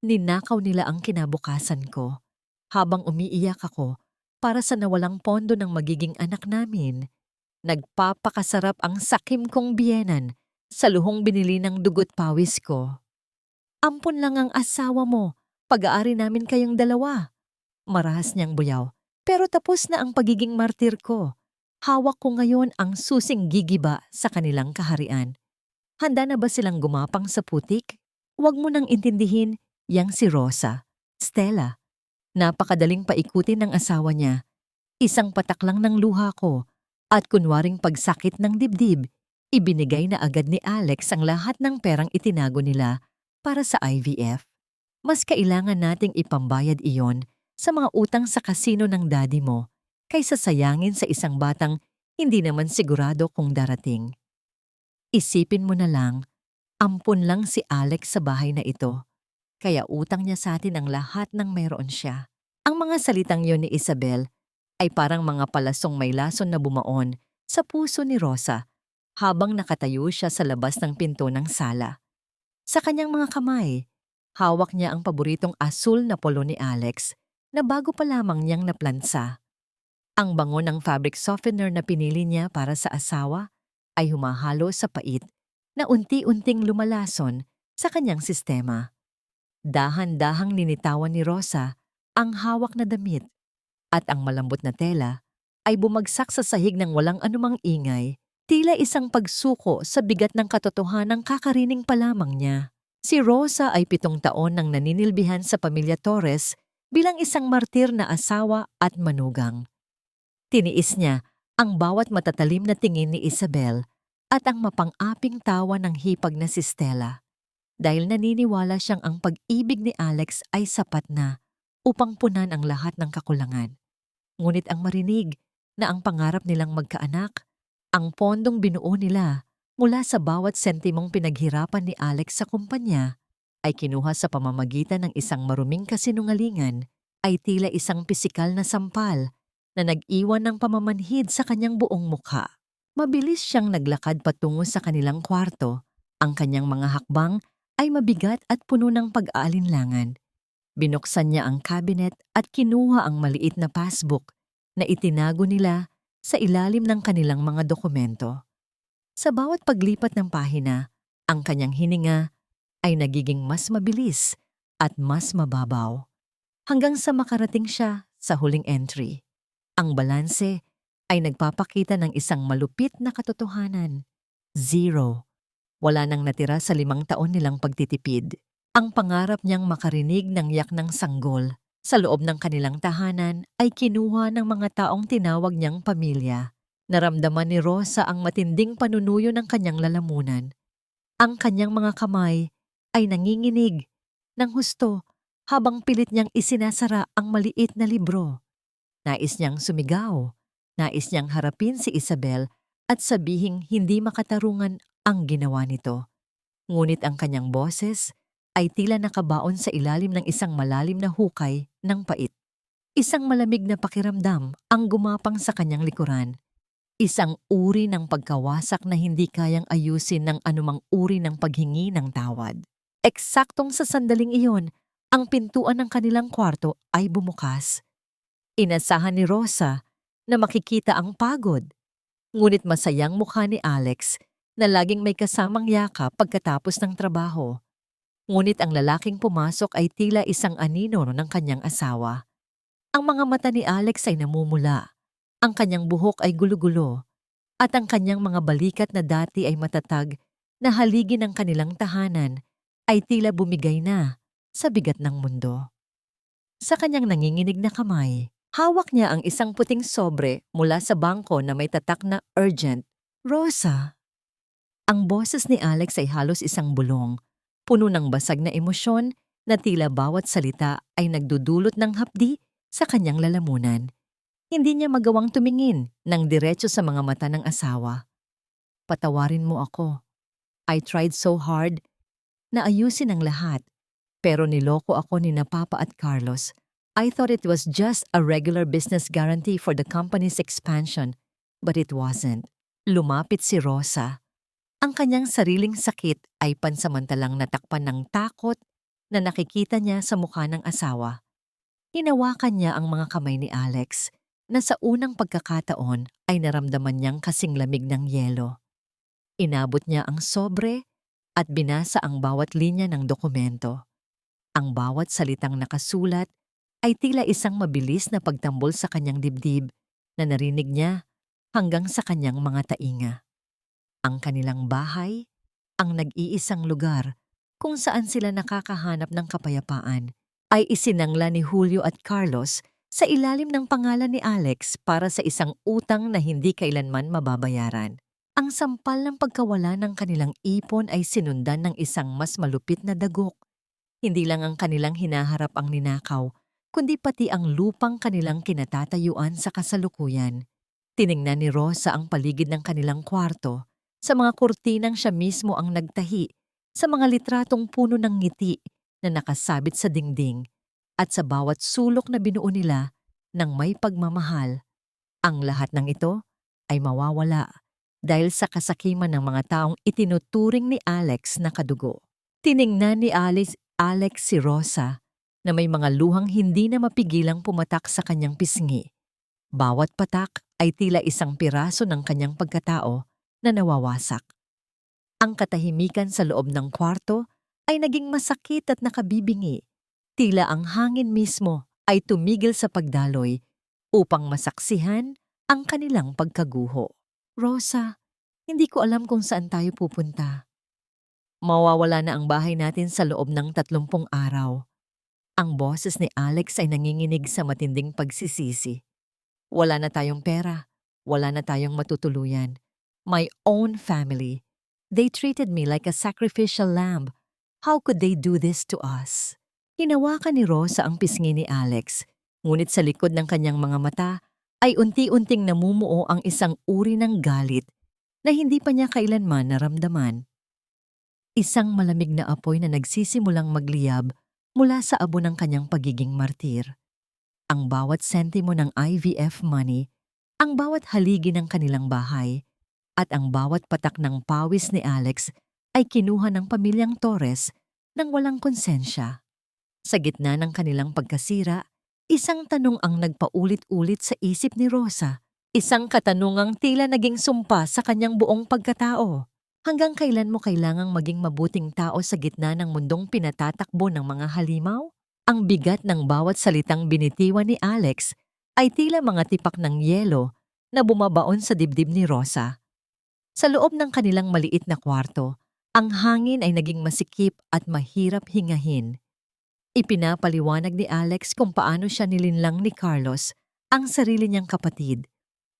Ninakaw nila ang kinabukasan ko habang umiiyak ako para sa nawalang pondo ng magiging anak namin. Nagpapakasarap ang sakim kong biyenan sa luhong binili ng dugo't pawis ko. Ampun lang ang asawa mo, pag-aari namin kayong dalawa. Marahas niyang buyaw, pero tapos na ang pagiging martir ko. Hawak ko ngayon ang susing gigiba sa kanilang kaharian. Handa na ba silang gumapang sa putik? Huwag mo nang intindihin, yang si Rosa. Stella, napakadaling paikutin ng asawa niya. Isang patak lang ng luha ko at kunwaring pagsakit ng dibdib, ibinigay na agad ni Alex ang lahat ng perang itinago nila para sa IVF. Mas kailangan nating ipambayad iyon sa mga utang sa kasino ng daddy mo kaysa sayangin sa isang batang hindi naman sigurado kung darating. Isipin mo na lang, ampun lang si Alex sa bahay na ito, kaya utang niya sa atin ang lahat ng mayroon siya. Ang mga salitang yon ni Isabel ay parang mga palasong may lason na bumaon sa puso ni Rosa habang nakatayo siya sa labas ng pinto ng sala. Sa kanyang mga kamay, hawak niya ang paboritong asul na polo ni Alex na bago pa lamang niyang naplansa. Ang bango ng fabric softener na pinili niya para sa asawa ay humahalo sa pait na unti-unting lumalason sa kanyang sistema. Dahan-dahang linitawan ni Rosa ang hawak na damit at ang malambot na tela ay bumagsak sa sahig ng walang anumang ingay, tila isang pagsuko sa bigat ng katotohanang kakarining pa lamang niya. Si Rosa ay 7 taon nang naninilbihan sa pamilya Torres bilang isang martir na asawa at manugang. Tiniis niya ang bawat matatalim na tingin ni Isabel at ang mapang-aping tawa ng hipag na si Stella dahil naniniwala siyang ang pag-ibig ni Alex ay sapat na upang punan ang lahat ng kakulangan. Ngunit ang marinig na ang pangarap nilang magkaanak, ang pondong binuo nila mula sa bawat sentimong pinaghirapan ni Alex sa kumpanya, ay kinuha sa pamamagitan ng isang maruming kasinungalingan, ay tila isang pisikal na sampal na nag-iwan ng pamamanhid sa kanyang buong mukha. Mabilis siyang naglakad patungo sa kanilang kwarto. Ang kanyang mga hakbang ay mabigat at puno ng pag-aalinlangan. Binuksan niya ang cabinet at kinuha ang maliit na passbook na itinago nila sa ilalim ng kanilang mga dokumento. Sa bawat paglipat ng pahina, ang kanyang hininga ay nagiging mas mabilis at mas mababaw hanggang sa makarating siya sa huling entry. Ang balanse ay nagpapakita ng isang malupit na katotohanan. 0. Wala nang natira sa 5 taon nilang pagtitipid. Ang pangarap niyang makarinig ng yak ng sanggol sa loob ng kanilang tahanan ay kinuha ng mga taong tinawag niyang pamilya. Naramdaman ni Rosa ang matinding panunuyo ng kanyang lalamunan. Ang kanyang mga kamay ay nanginginig ng husto habang pilit niyang isinasara ang maliit na libro. Nais niyang sumigaw, nais niyang harapin si Isabel at sabihing hindi makatarungan ang ginawa nito. Ngunit ang kanyang boses ay tila nakabaon sa ilalim ng isang malalim na hukay ng pait. Isang malamig na pakiramdam ang gumapang sa kanyang likuran. Isang uri ng pagkawasak na hindi kayang ayusin ng anumang uri ng paghingi ng tawad. Eksaktong sa sandaling iyon, ang pintuan ng kanilang kwarto ay bumukas. Inasahan ni Rosa na makikita ang pagod, ngunit masayang mukha ni Alex na laging may kasamang yakap pagkatapos ng trabaho. Ngunit ang lalaking pumasok ay tila isang anino ng kanyang asawa. Ang mga mata ni Alex ay namumula, ang kanyang buhok ay gulo-gulo, at ang kanyang mga balikat na dati ay matatag na haligi ng kanilang tahanan ay tila bumigay na sa bigat ng mundo. Sa kanyang nanginginig na kamay, hawak niya ang isang puting sobre mula sa bangko na may tatak na urgent. Rosa! Ang boses ni Alex ay halos isang bulong, puno ng basag na emosyon na tila bawat salita ay nagdudulot ng hapdi sa kanyang lalamunan. Hindi niya magawang tumingin ng diretso sa mga mata ng asawa. Patawarin mo ako. I tried so hard na ayusin ang lahat, pero niloko ako ni na Papa at Carlos. I thought it was just a regular business guarantee for the company's expansion, but it wasn't. Lumapit si Rosa. Ang kanyang sariling sakit ay pansamantalang natakpan ng takot, na nakikita niya sa mukha ng asawa. Hinawakan niya ang mga kamay ni Alex na sa unang pagkakataon ay naramdaman niyang kasing lamig ng yelo. Inabot niya ang sobre at binasa ang bawat linya ng dokumento. Ang bawat salitang nakasulat ay tila isang mabilis na pagtambol sa kanyang dibdib na narinig niya hanggang sa kanyang mga tainga. Ang kanilang bahay, ang nag-iisang lugar kung saan sila nakakahanap ng kapayapaan, ay isinangla ni Julio at Carlos sa ilalim ng pangalan ni Alex para sa isang utang na hindi kailanman mababayaran. Ang sampal ng pagkawala ng kanilang ipon ay sinundan ng isang mas malupit na dagok. Hindi lang ang kanilang hinaharap ang ninakaw, kundi pati ang lupang kanilang kinatatayuan sa kasalukuyan. Tiningnan ni Rosa ang paligid ng kanilang kwarto, sa mga kurtinang siya mismo ang nagtahi, sa mga litratong puno ng ngiti na nakasabit sa dingding, at sa bawat sulok na binuo nila ng may pagmamahal. Ang lahat ng ito ay mawawala dahil sa kasakiman ng mga taong itinuturing ni Alex na kadugo. Tiningnan ni Alex si Rosa na may mga luhang hindi na mapigilang pumatak sa kanyang pisngi. Bawat patak ay tila isang piraso ng kanyang pagkatao na nawawasak. Ang katahimikan sa loob ng kwarto ay naging masakit at nakabibingi. Tila ang hangin mismo ay tumigil sa pagdaloy upang masaksihan ang kanilang pagkaguho. Rosa, hindi ko alam kung saan tayo pupunta. Mawawala na ang bahay natin sa loob ng 30 araw. Ang boses ni Alex ay nanginginig sa matinding pagsisisi. Wala na tayong pera. Wala na tayong matutuluyan. My own family. They treated me like a sacrificial lamb. How could they do this to us? Hinawakan ni Rosa ang pisngi ni Alex, ngunit sa likod ng kanyang mga mata ay unti-unting namumuo ang isang uri ng galit na hindi pa niya kailanman naramdaman. Isang malamig na apoy na nagsisimulang magliyab mula sa abo ng kanyang pagiging martir. Ang bawat sentimo ng IVF money, ang bawat haligi ng kanilang bahay, at ang bawat patak ng pawis ni Alex ay kinuha ng pamilyang Torres nang walang konsensya. Sa gitna ng kanilang pagkasira, isang tanong ang nagpaulit-ulit sa isip ni Rosa. Isang katanungang tila naging sumpa sa kanyang buong pagkatao. Hanggang kailan mo kailangang maging mabuting tao sa gitna ng mundong pinatatakbo ng mga halimaw? Ang bigat ng bawat salitang binitiwan ni Alex ay tila mga tipak ng yelo na bumabaon sa dibdib ni Rosa. Sa loob ng kanilang maliit na kwarto, ang hangin ay naging masikip at mahirap hingahin. Ipinapaliwanag ni Alex kung paano siya nilinlang ni Carlos, ang sarili niyang kapatid,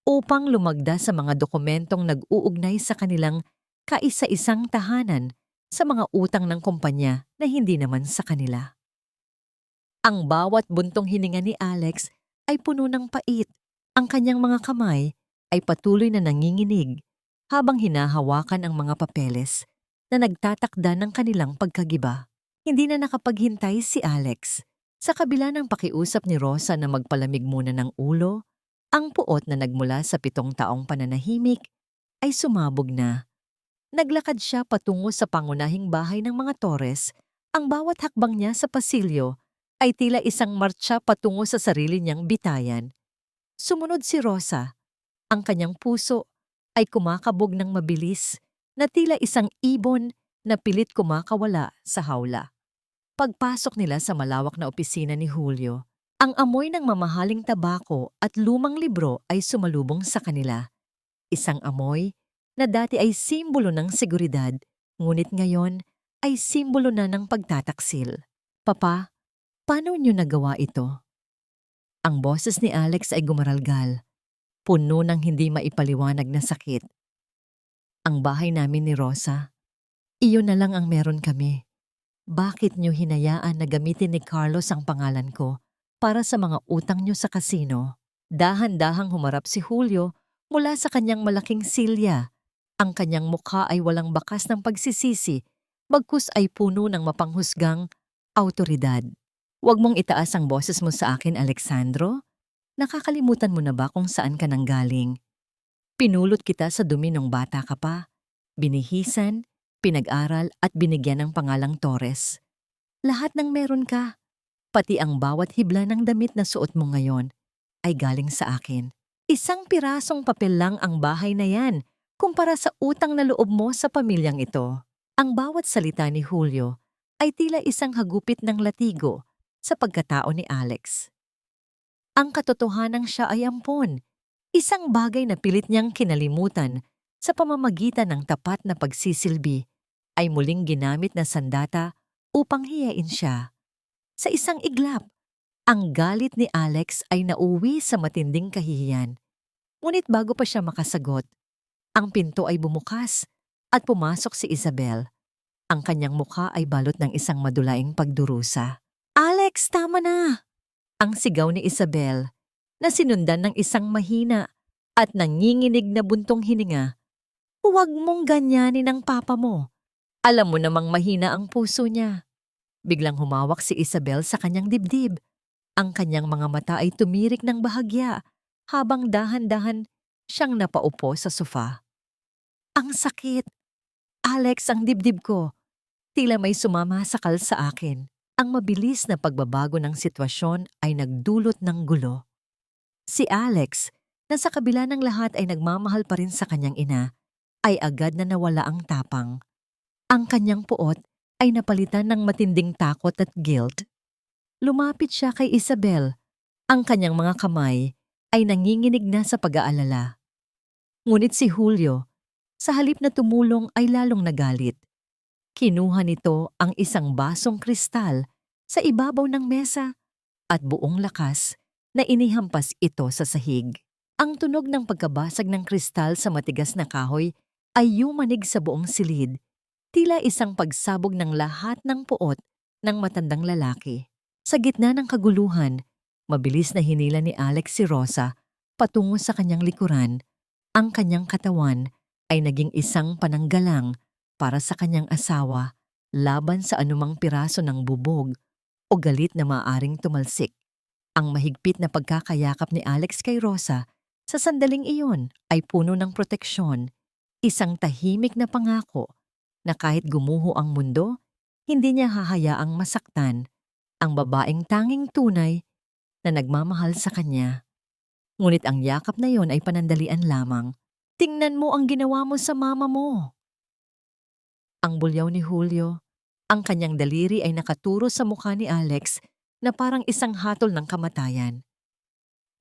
upang lumagda sa mga dokumentong nag-uugnay sa kanilang kaisa-isang tahanan sa mga utang ng kumpanya na hindi naman sa kanila. Ang bawat buntong hininga ni Alex ay puno ng pait. Ang kanyang mga kamay ay patuloy na nanginginig habang hinahawakan ang mga papeles na nagtatakda ng kanilang pagkagiba. Hindi na nakapaghintay si Alex. Sa kabila ng pakiusap ni Rosa na magpalamig muna ng ulo, ang puot na nagmula sa 7 taong pananahimik ay sumabog na. Naglakad siya patungo sa pangunahing bahay ng mga Torres. Ang bawat hakbang niya sa pasilyo ay tila isang martsa patungo sa sarili niyang bitayan. Sumunod si Rosa. Ang kanyang puso ay kumakabog ng mabilis na tila isang ibon na pilit kumakawala sa hawla. Pagpasok nila sa malawak na opisina ni Julio, ang amoy ng mamahaling tabako at lumang libro ay sumalubong sa kanila. Isang amoy na dati ay simbolo ng seguridad, ngunit ngayon ay simbolo na ng pagtataksil. Papa, paano niyo nagawa ito? Ang boses ni Alex ay gumaralgal, puno ng hindi maipaliwanag na sakit. Ang bahay namin ni Rosa, iyon na lang ang meron kami. Bakit niyo hinayaan na gamitin ni Carlos ang pangalan ko para sa mga utang niyo sa kasino? Dahan-dahang humarap si Julio mula sa kanyang malaking silya. Ang kanyang mukha ay walang bakas ng pagsisisi, bagkus ay puno ng mapanghusgang awtoridad. Huwag mong itaas ang boses mo sa akin, Alexandro. Nakakalimutan mo na ba kung saan ka nanggaling? Pinulot kita sa dumi nung bata ka pa. Binihisan, pinag-aral at binigyan ng pangalang Torres. Lahat ng meron ka, pati ang bawat hibla ng damit na suot mo ngayon, ay galing sa akin. Isang pirasong papel lang ang bahay na yan kumpara sa utang na loob mo sa pamilyang ito. Ang bawat salita ni Julio ay tila isang hagupit ng latigo sa pagkatao ni Alex. Ang katotohanang siya ay ampon, isang bagay na pilit niyang kinalimutan sa pamamagitan ng tapat na pagsisilbi ay muling ginamit na sandata upang hiyain siya. Sa isang iglap, ang galit ni Alex ay nauwi sa matinding kahihiyan. Ngunit bago pa siya makasagot, ang pinto ay bumukas at pumasok si Isabel. Ang kanyang mukha ay balot ng isang madulaing pagdurusa. "Alex, tama na!" Ang sigaw ni Isabel na sinundan ng isang mahina at nanginginig na buntong hininga. "Huwag mong ganyanin ang papa mo. Alam mo namang mahina ang puso niya." Biglang humawak si Isabel sa kanyang dibdib. Ang kanyang mga mata ay tumirik ng bahagya habang dahan-dahan siyang napaupo sa sofa. "Ang sakit! Alex, ang dibdib ko. Tila may sumamasakal sa akin." Ang mabilis na pagbabago ng sitwasyon ay nagdulot ng gulo. Si Alex, na sa kabila ng lahat ay nagmamahal pa rin sa kanyang ina, ay agad na nawala ang tapang. Ang kanyang puot ay napalitan ng matinding takot at guilt. Lumapit siya kay Isabel. Ang kanyang mga kamay ay nanginginig na sa pag-aalala. Ngunit si Julio, sa halip na tumulong ay lalong nagalit. Kinuha nito ang isang basong kristal sa ibabaw ng mesa at buong lakas na inihampas ito sa sahig. Ang tunog ng pagkabasag ng kristal sa matigas na kahoy ay yumanig sa buong silid, tila isang pagsabog ng lahat ng puot ng matandang lalaki. Sa gitna ng kaguluhan, mabilis na hinila ni Alex si Rosa patungo sa kanyang likuran. Ang kanyang katawan ay naging isang pananggalang para sa kanyang asawa laban sa anumang piraso ng bubog o galit na maaring tumalsik. Ang mahigpit na pagkakayakap ni Alex kay Rosa sa sandaling iyon ay puno ng proteksyon, isang tahimik na pangako na kahit gumuho ang mundo, hindi niya hahayaang masaktan ang babaeng tanging tunay na nagmamahal sa kanya. Ngunit ang yakap na iyon ay panandalian lamang. "Tingnan mo ang ginawa mo sa mama mo." Ang bulyaw ni Julio, ang kanyang daliri ay nakaturo sa mukha ni Alex na parang isang hatol ng kamatayan.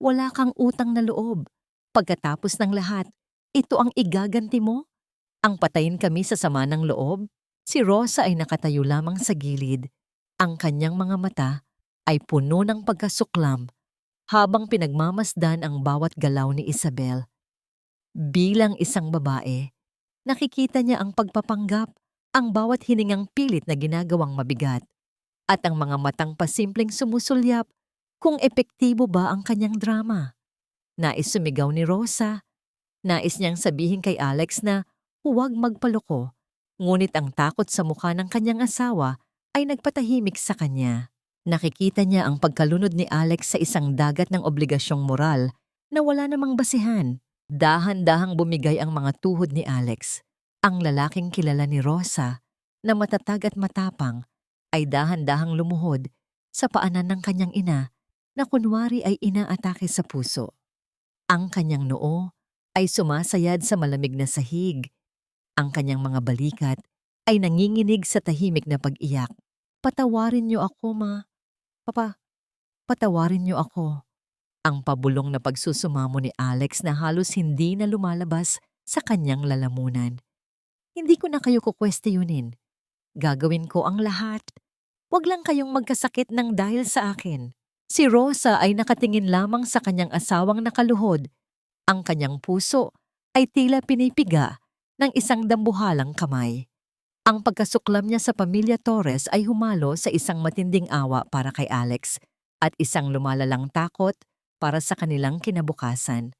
"Wala kang utang na loob. Pagkatapos ng lahat, ito ang igaganti mo? Ang patayin kami sa sama ng loob?" Si Rosa ay nakatayo lamang sa gilid. Ang kanyang mga mata ay puno ng pagkasuklam habang pinagmamasdan ang bawat galaw ni Isabel. Bilang isang babae, nakikita niya ang pagpapanggap, ang bawat hiningang pilit na ginagawang mabigat, at ang mga matang pasimpleng sumusulyap kung epektibo ba ang kanyang drama. Nais sumigaw ni Rosa. Nais niyang sabihin kay Alex na huwag magpaloko, ngunit ang takot sa mukha ng kanyang asawa ay nagpatahimik sa kanya. Nakikita niya ang pagkalunod ni Alex sa isang dagat ng obligasyong moral na wala namang basihan. Dahan-dahang bumigay ang mga tuhod ni Alex. Ang lalaking kilala ni Rosa, na matatag at matapang, ay dahan-dahang lumuhod sa paanan ng kanyang ina na kunwari ay inaatake sa puso. Ang kanyang noo ay sumasayad sa malamig na sahig. Ang kanyang mga balikat ay nanginginig sa tahimik na pag-iyak. "Patawarin niyo ako, ma. Papa, patawarin niyo ako." Ang pabulong na pagsusumamo ni Alex na halos hindi na lumalabas sa kanyang lalamunan. "Hindi ko na kayo kukwestiyunin. Gagawin ko ang lahat. Huwag lang kayong magkasakit ng dahil sa akin." Si Rosa ay nakatingin lamang sa kanyang asawang nakaluhod. Ang kanyang puso ay tila pinipiga ng isang dambuhalang kamay. Ang pagkasuklam niya sa pamilya Torres ay humalo sa isang matinding awa para kay Alex at isang lumalalang takot para sa kanilang kinabukasan.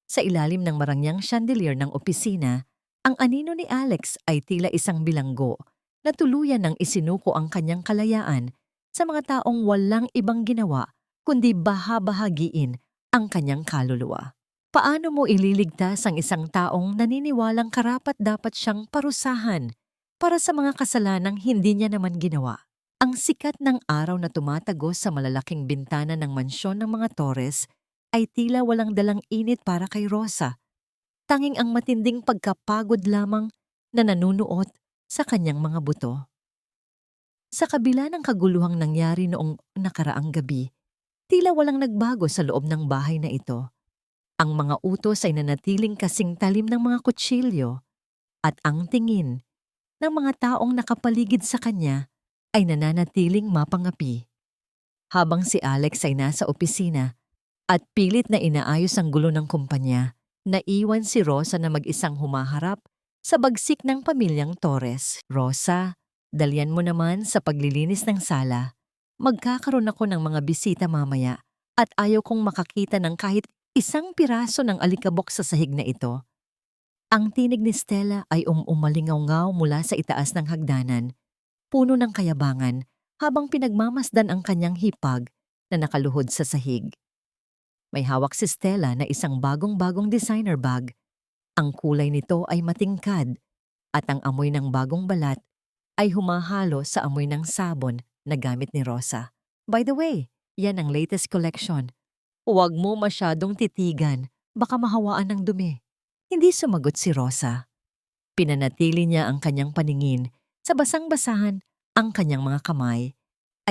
Sa ilalim ng marangyang chandelier ng opisina, ang anino ni Alex ay tila isang bilanggo na tuluyan ng isinuko ang kanyang kalayaan sa mga taong walang ibang ginawa kundi bahabahagiin ang kanyang kaluluwa. Paano mo ililigtas ang isang taong naniniwalang karapat-dapat siyang parusahan para sa mga kasalanang hindi niya naman ginawa? Ang sikat ng araw na tumatagos sa malalaking bintana ng mansyon ng mga Torres ay tila walang dalang init para kay Rosa. Tanging ang matinding pagkapagod lamang na nanunuot sa kanyang mga buto. Sa kabila ng kaguluhang nangyari noong nakaraang gabi, tila walang nagbago sa loob ng bahay na ito. Ang mga utos ay nanatiling kasing talim ng mga kutsilyo at ang tingin ng mga taong nakapaligid sa kanya ay nananatiling mapangapi. Habang si Alex ay nasa opisina at pilit na inaayos ang gulo ng kumpanya, naiwan si Rosa na mag-isang humaharap sa bagsik ng pamilyang Torres. Rosa, dalian mo naman sa paglilinis ng sala. Magkakaroon ako ng mga bisita mamaya at ayaw kong makakita ng kahit isang piraso ng alikabok sa sahig na ito. Ang tinig ni Stella ay umalingaw-ngaw mula sa itaas ng hagdanan, puno ng kayabangan habang pinagmamasdan ang kanyang hipag na nakaluhod sa sahig. May hawak si Stella na isang bagong-bagong designer bag. Ang kulay nito ay matingkad at ang amoy ng bagong balat ay humahalo sa amoy ng sabon na gamit ni Rosa. By the way, yan ang latest collection. Huwag mo masyadong titigan, baka mahawaan ng dumi. Hindi sumagot si Rosa. Pinanatili niya ang kanyang paningin sa basang-basahan. Ang kanyang mga kamay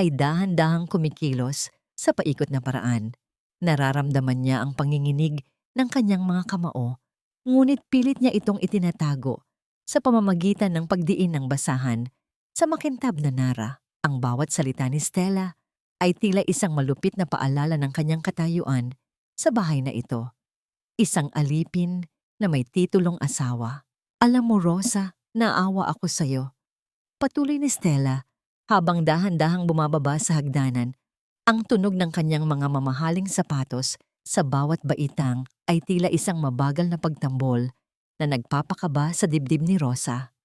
ay dahan-dahang kumikilos sa paikot na paraan. Nararamdaman niya ang panginginig ng kanyang mga kamao, ngunit pilit niya itong itinatago sa pamamagitan ng pagdiin ng basahan sa makintab na nara. Ang bawat salita ni Stella ay tila isang malupit na paalala ng kanyang katayuan sa bahay na ito. Isang alipin na may titulong asawa. Alam mo, Rosa, naawa ako sa'yo. Patuloy ni Stella habang dahan-dahang bumababa sa hagdanan. Ang tunog ng kanyang mga mamahaling sapatos sa bawat baitang ay tila isang mabagal na pagtambol na nagpapakaba sa dibdib ni Rosa.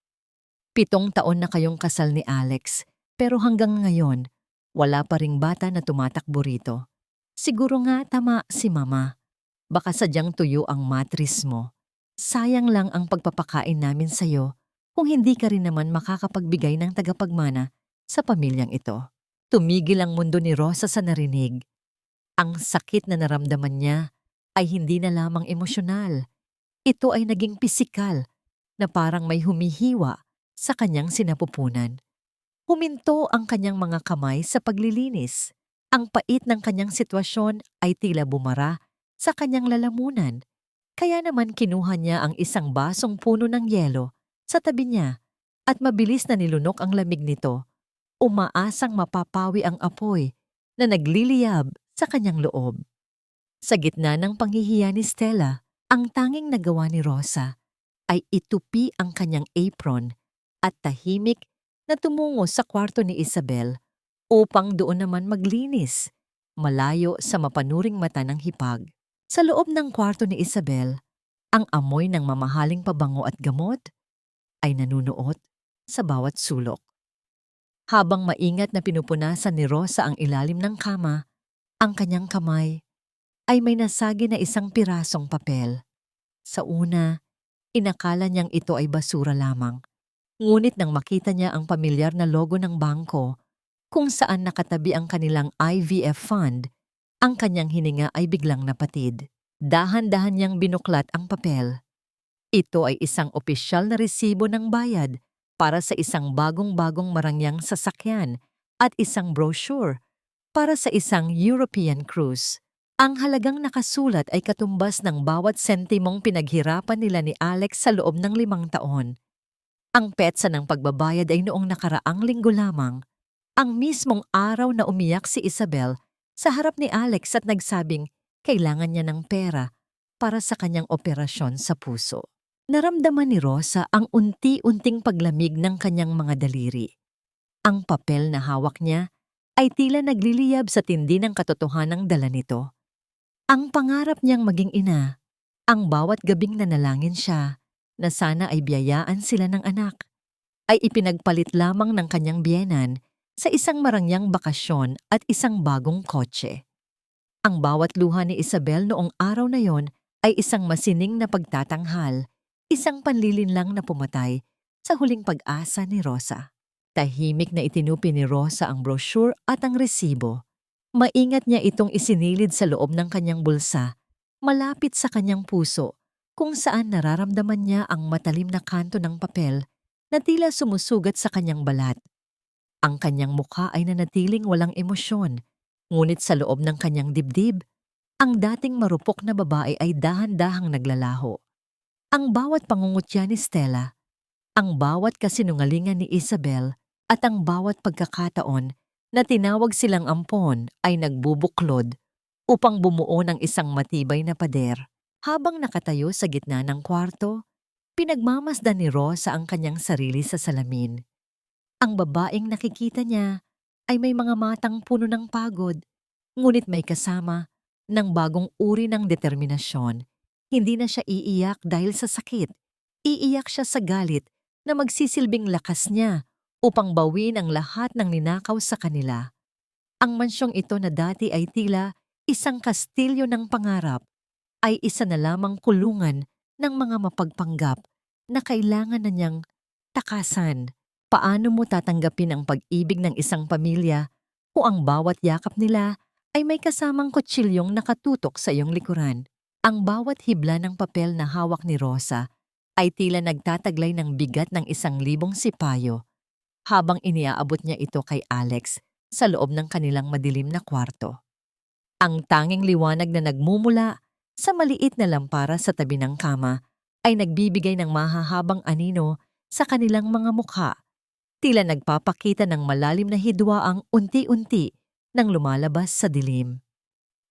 7 taon na kayong kasal ni Alex, pero hanggang ngayon, wala pa ring bata na tumatakbo rito. Siguro nga tama si Mama. Baka sadyang tuyo ang matris mo. Sayang lang ang pagpapakain namin sa'yo kung hindi ka rin naman makakapagbigay ng tagapagmana sa pamilyang ito. Tumigil ang mundo ni Rosa sa narinig. Ang sakit na naramdaman niya ay hindi na lamang emosyonal. Ito ay naging pisikal na parang may humihiwa sa kanyang sinapupunan. Huminto ang kanyang mga kamay sa paglilinis. Ang pait ng kanyang sitwasyon ay tila bumara sa kanyang lalamunan. Kaya naman kinuha niya ang isang basong puno ng yelo sa tabi niya at mabilis na nilunok ang lamig nito. Umaasang mapapawi ang apoy na nagliliyab sa kanyang loob. Sa gitna ng panghihiya ni Stella, ang tanging nagawa ni Rosa ay itupi ang kanyang apron at tahimik na tumungo sa kwarto ni Isabel upang doon naman maglinis, malayo sa mapanuring mata ng hipag. Sa loob ng kwarto ni Isabel, ang amoy ng mamahaling pabango at gamot ay nanunuot sa bawat sulok. Habang maingat na pinupunasan ni Rosa ang ilalim ng kama, ang kanyang kamay ay may nasagi na isang pirasong papel. Sa una, inakala niyang ito ay basura lamang. Ngunit nang makita niya ang pamilyar na logo ng bangko kung saan nakatabi ang kanilang IVF fund, ang kanyang hininga ay biglang napatid. Dahan-dahan niyang binuklat ang papel. Ito ay isang opisyal na resibo ng bayad para sa isang bagong-bagong marangyang sasakyan at isang brochure para sa isang European cruise. Ang halagang nakasulat ay katumbas ng bawat sentimong pinaghirapan nila ni Alex sa loob ng 5 taon. Ang petsa ng pagbabayad ay noong nakaraang linggo lamang, ang mismong araw na umiyak si Isabel sa harap ni Alex at nagsabing kailangan niya ng pera para sa kanyang operasyon sa puso. Naramdaman ni Rosa ang unti-unting paglamig ng kanyang mga daliri. Ang papel na hawak niya ay tila nagliliyab sa tindi ng katotohanang dala nito. Ang pangarap niyang maging ina, ang bawat gabing nanalangin siya na sana ay biyayaan sila ng anak, ay ipinagpalit lamang ng kanyang biyenan sa isang marangyang bakasyon at isang bagong kotse. Ang bawat luha ni Isabel noong araw na yon ay isang masining na pagtatanghal, isang panlilinlang na pumatay sa huling pag-asa ni Rosa. Tahimik na itinupi ni Rosa ang brochure at ang resibo. Maingat niya itong isinilid sa loob ng kanyang bulsa, malapit sa kanyang puso, kung saan nararamdaman niya ang matalim na kanto ng papel na tila sumusugat sa kanyang balat. Ang kanyang mukha ay nanatiling walang emosyon, ngunit sa loob ng kanyang dibdib, ang dating marupok na babae ay dahan-dahang naglalaho. Ang bawat pangungutya ni Stella, ang bawat kasinungalingan ni Isabel, at ang bawat pagkakataon na tinawag silang ampon ay nagbubuklod upang bumuo ng isang matibay na pader. Habang nakatayo sa gitna ng kwarto, pinagmamasdan ni Rosa ang kanyang sarili sa salamin. Ang babaeng nakikita niya ay may mga matang puno ng pagod, ngunit may kasama ng bagong uri ng determinasyon. Hindi na siya iiyak dahil sa sakit. Iiyak siya sa galit na magsisilbing lakas niya upang bawin ang lahat ng ninakaw sa kanila. Ang mansyong ito na dati ay tila isang kastilyo ng pangarap ay isa na lamang kulungan ng mga mapagpanggap na kailangan na niyang takasan. Paano mo tatanggapin ang pag-ibig ng isang pamilya kung ang bawat yakap nila ay may kasamang kutsilyong nakatutok sa iyong likuran? Ang bawat hibla ng papel na hawak ni Rosa ay tila nagtataglay ng bigat ng 1,000 sipayo habang iniaabot niya ito kay Alex sa loob ng kanilang madilim na kwarto. Ang tanging liwanag na nagmumula sa maliit na lampara sa tabi ng kama ay nagbibigay ng mahahabang anino sa kanilang mga mukha. Tila nagpapakita ng malalim na hidwa ang unti-unti nang lumalabas sa dilim.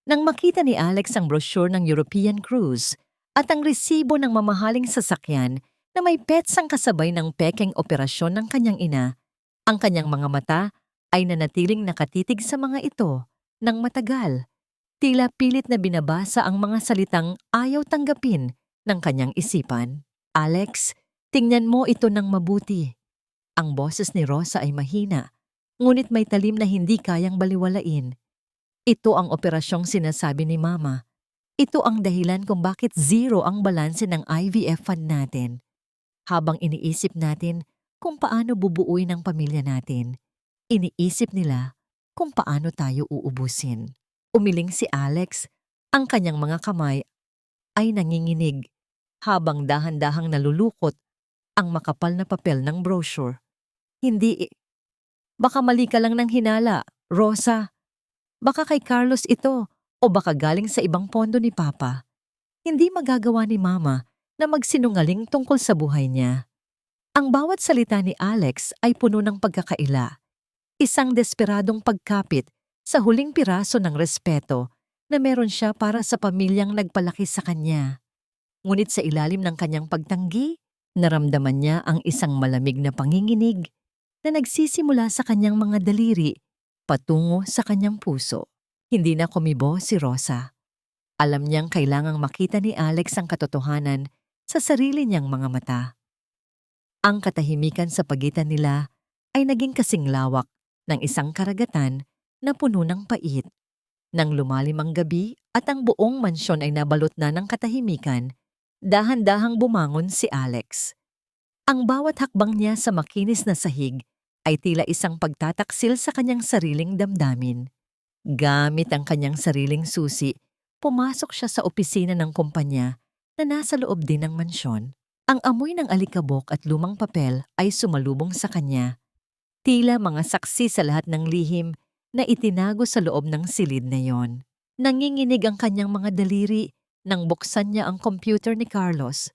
Nang makita ni Alex ang brochure ng European Cruise at ang resibo ng mamahaling sasakyan na may petsang kasabay ng pekeng operasyon ng kanyang ina, ang kanyang mga mata ay nanatiling nakatitig sa mga ito ng matagal. Tila pilit na binabasa ang mga salitang ayaw tanggapin ng kanyang isipan. Alex, tingnan mo ito ng mabuti. Ang boses ni Rosa ay mahina, ngunit may talim na hindi kayang baliwalain. Ito ang operasyong sinasabi ni Mama. Ito ang dahilan kung bakit zero ang balanse ng IVF fund natin. Habang iniisip natin kung paano bubuuin ang pamilya natin, iniisip nila kung paano tayo uubusin. Umiling si Alex, ang kanyang mga kamay ay nanginginig habang dahan-dahang nalulukot ang makapal na papel ng brochure. Hindi, baka mali ka lang ng hinala, Rosa. Baka kay Carlos ito o baka galing sa ibang pondo ni Papa. Hindi magagawa ni Mama na magsinungaling tungkol sa buhay niya. Ang bawat salita ni Alex ay puno ng pagkakaila. Isang desperadong pagkapit sa huling piraso ng respeto na meron siya para sa pamilyang nagpalaki sa kanya. Ngunit sa ilalim ng kanyang pagtanggi, naramdaman niya ang isang malamig na panginginig na nagsisimula sa kanyang mga daliri patungo sa kanyang puso. Hindi na kumibo si Rosa. Alam niyang kailangang makita ni Alex ang katotohanan sa sarili niyang mga mata. Ang katahimikan sa pagitan nila ay naging kasing lawak ng isang karagatan na puno ng pait. Nang lumalim ang gabi at ang buong mansyon ay nabalot na ng katahimikan, dahan-dahang bumangon si Alex. Ang bawat hakbang niya sa makinis na sahig ay tila isang pagtataksil sa kanyang sariling damdamin. Gamit ang kanyang sariling susi, pumasok siya sa opisina ng kumpanya na nasa loob din ng mansyon. Ang amoy ng alikabok at lumang papel ay sumalubong sa kanya. Tila mga saksi sa lahat ng lihim na itinago sa loob ng silid na yon. Nanginginig ang kanyang mga daliri nang buksan niya ang computer ni Carlos.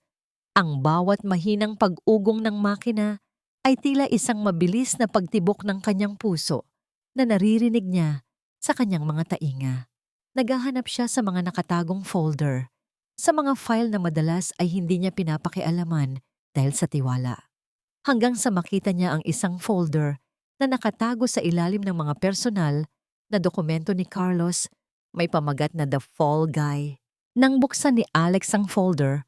Ang bawat mahinang pag-ugong ng makina ay tila isang mabilis na pagtibok ng kanyang puso na naririnig niya sa kanyang mga tainga. Naghahanap siya sa mga nakatagong folder, sa mga file na madalas ay hindi niya pinapakialaman dahil sa tiwala. Hanggang sa makita niya ang isang folder na nakatago sa ilalim ng mga personal na dokumento ni Carlos, may pamagat na The Fall Guy. Nang buksan ni Alex ang folder,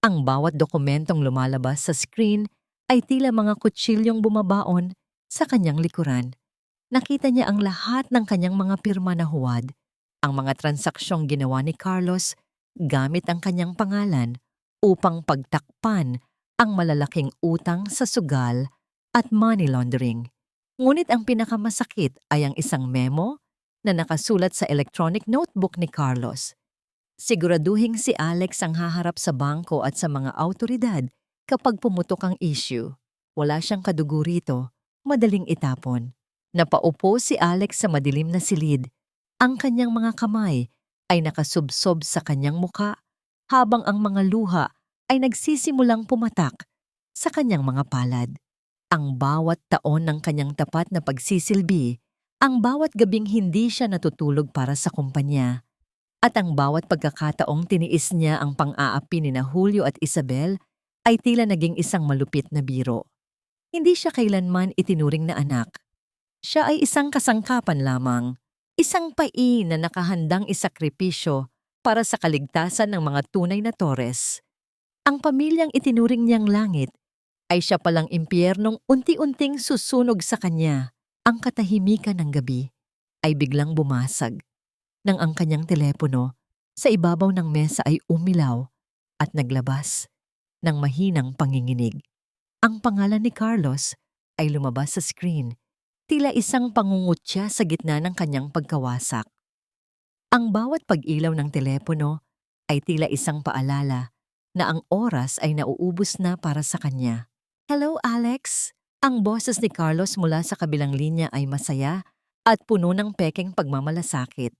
ang bawat dokumentong lumalabas sa screen ay tila mga kutsilyong bumabaon sa kanyang likuran. Nakita niya ang lahat ng kanyang mga pirma na huwad, ang mga transaksyong ginawa ni Carlos gamit ang kanyang pangalan upang pagtakpan ang malalaking utang sa sugal at money laundering. Ngunit ang pinakamasakit ay ang isang memo na nakasulat sa electronic notebook ni Carlos. Siguraduhing si Alex ang haharap sa bangko at sa mga awtoridad kapag pumutok ang issue. Wala siyang kadugo rito, madaling itapon. Napaupo si Alex sa madilim na silid. Ang kanyang mga kamay ay nakasubsob sa kanyang muka habang ang mga luha ay nagsisimulang pumatak sa kanyang mga palad. Ang bawat taon ng kanyang tapat na pagsisilbi, ang bawat gabing hindi siya natutulog para sa kumpanya, at ang bawat pagkakataong tiniis niya ang pang-aapi ni na Julio at Isabel ay tila naging isang malupit na biro. Hindi siya kailanman itinuring na anak. Siya ay isang kasangkapan lamang, isang pai na nakahandang isakripisyo para sa kaligtasan ng mga tunay na Torres. Ang pamilyang itinuring niyang langit ay siya palang impyernong unti-unting susunog sa kanya. Ang katahimikan ng gabi ay biglang bumasag nang ang kanyang telepono sa ibabaw ng mesa ay umilaw at naglabas ng mahinang panginginig. Ang pangalan ni Carlos ay lumabas sa screen, tila isang pangungutya sa gitna ng kanyang pagkawasak. Ang bawat pag-ilaw ng telepono ay tila isang paalala na ang oras ay nauubos na para sa kanya. "Hello, Alex." Ang boses ni Carlos mula sa kabilang linya ay masaya at puno ng pekeng pagmamalasakit.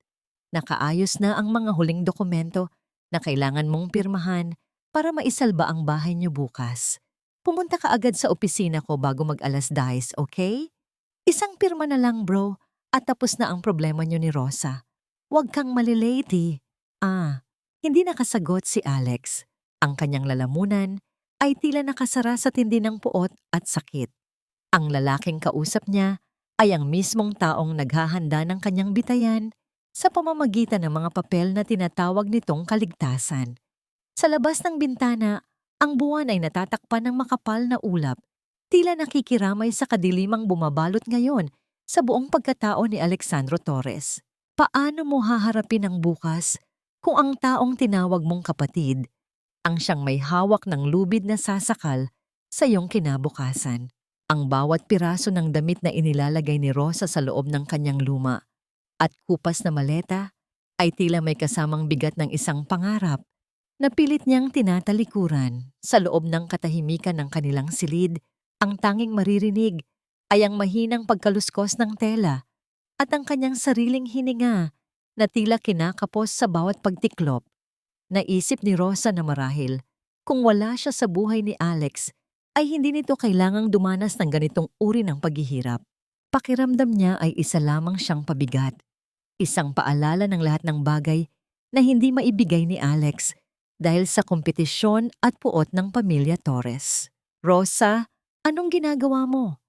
Nakaayos na ang mga huling dokumento na kailangan mong pirmahan para maisalba ang bahay niyo bukas. Pumunta ka agad sa opisina ko bago mag-alas-10, okay? Isang pirma na lang, bro, at tapos na ang problema niyo ni Rosa. Huwag kang malilate. Hindi nakasagot si Alex. Ang kanyang lalamunan ay tila nakasara sa tindi ng puot at sakit. Ang lalaking kausap niya ay ang mismong taong naghahanda ng kanyang bitayan sa pamamagitan ng mga papel na tinatawag nitong kaligtasan. Sa labas ng bintana, ang buwan ay natatakpan ng makapal na ulap, tila nakikiramay sa kadilimang bumabalot ngayon sa buong pagkatao ni Alexandro Torres. Paano mo haharapin ang bukas kung ang taong tinawag mong kapatid ang siyang may hawak ng lubid na sasakal sa iyong kinabukasan? Ang bawat piraso ng damit na inilalagay ni Rosa sa loob ng kanyang luma at kupas na maleta ay tila may kasamang bigat ng isang pangarap na pilit niyang tinatalikuran. Sa loob ng katahimikan ng kanilang silid, ang tanging maririnig ay ang mahinang pagkaluskos ng tela at ang kanyang sariling hininga na tila kinakapos sa bawat pagtiklop. Naisip ni Rosa na marahil, kung wala siya sa buhay ni Alex, ay hindi nito kailangang dumanas ng ganitong uri ng paghihirap. Pakiramdam niya ay isa lamang siyang pabigat. Isang paalala ng lahat ng bagay na hindi maibigay ni Alex dahil sa kompetisyon at puot ng pamilya Torres. "Rosa, anong ginagawa mo?"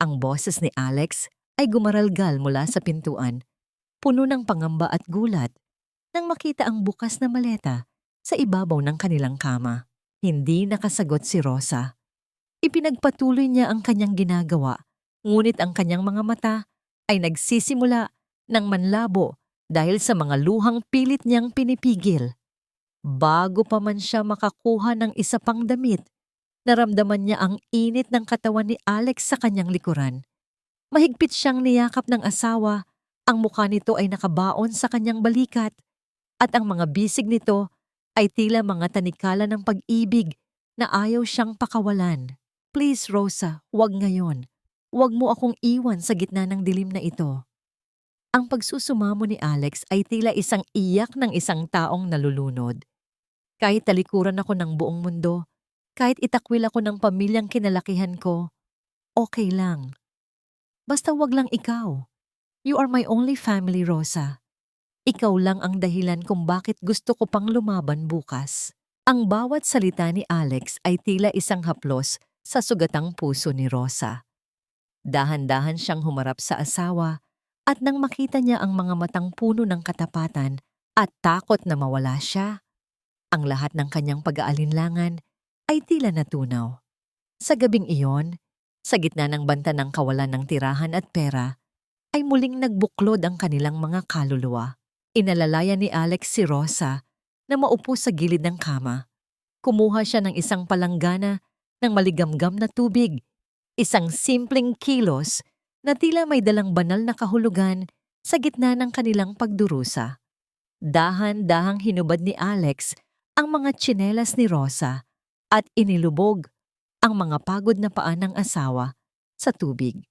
Ang boses ni Alex ay gumaralgal mula sa pintuan, puno ng pangamba at gulat nang makita ang bukas na maleta sa ibabaw ng kanilang kama. Hindi nakasagot si Rosa. Ipinagpatuloy niya ang kanyang ginagawa, ngunit ang kanyang mga mata ay nagsisimula ng manlabo dahil sa mga luhang pilit niyang pinipigil. Bago pa man siya makakuha ng isa pang damit, naramdaman niya ang init ng katawan ni Alex sa kanyang likuran. Mahigpit siyang niyakap ng asawa, ang mukha nito ay nakabaon sa kanyang balikat, at ang mga bisig nito ay tila mga tanikala ng pag-ibig na ayaw siyang pakawalan. "Please, Rosa, huwag ngayon. Huwag mo akong iwan sa gitna ng dilim na ito." Ang pagsusumamo ni Alex ay tila isang iyak ng isang taong nalulunod. "Kahit talikuran ako ng buong mundo, kahit itakwil ako ng pamilyang kinalakihan ko, okay lang. Basta wag lang ikaw. You are my only family, Rosa. Ikaw lang ang dahilan kung bakit gusto ko pang lumaban bukas." Ang bawat salita ni Alex ay tila isang haplos sa sugatang puso ni Rosa. Dahan-dahan siyang humarap sa asawa at nang makita niya ang mga matang puno ng katapatan at takot na mawala siya, ang lahat ng kanyang pag-aalinlangan ay tila natunaw. Sa gabing iyon, sa gitna ng banta ng kawalan ng tirahan at pera, ay muling nagbuklod ang kanilang mga kaluluwa. Inalalayan ni Alex si Rosa na maupo sa gilid ng kama. Kumuha siya ng isang palanggana ng maligamgam na tubig, isang simpleng kilos na tila may dalang banal na kahulugan sa gitna ng kanilang pagdurusa. Dahan-dahang hinubad ni Alex ang mga tsinelas ni Rosa at inilubog ang mga pagod na paa ng asawa sa tubig.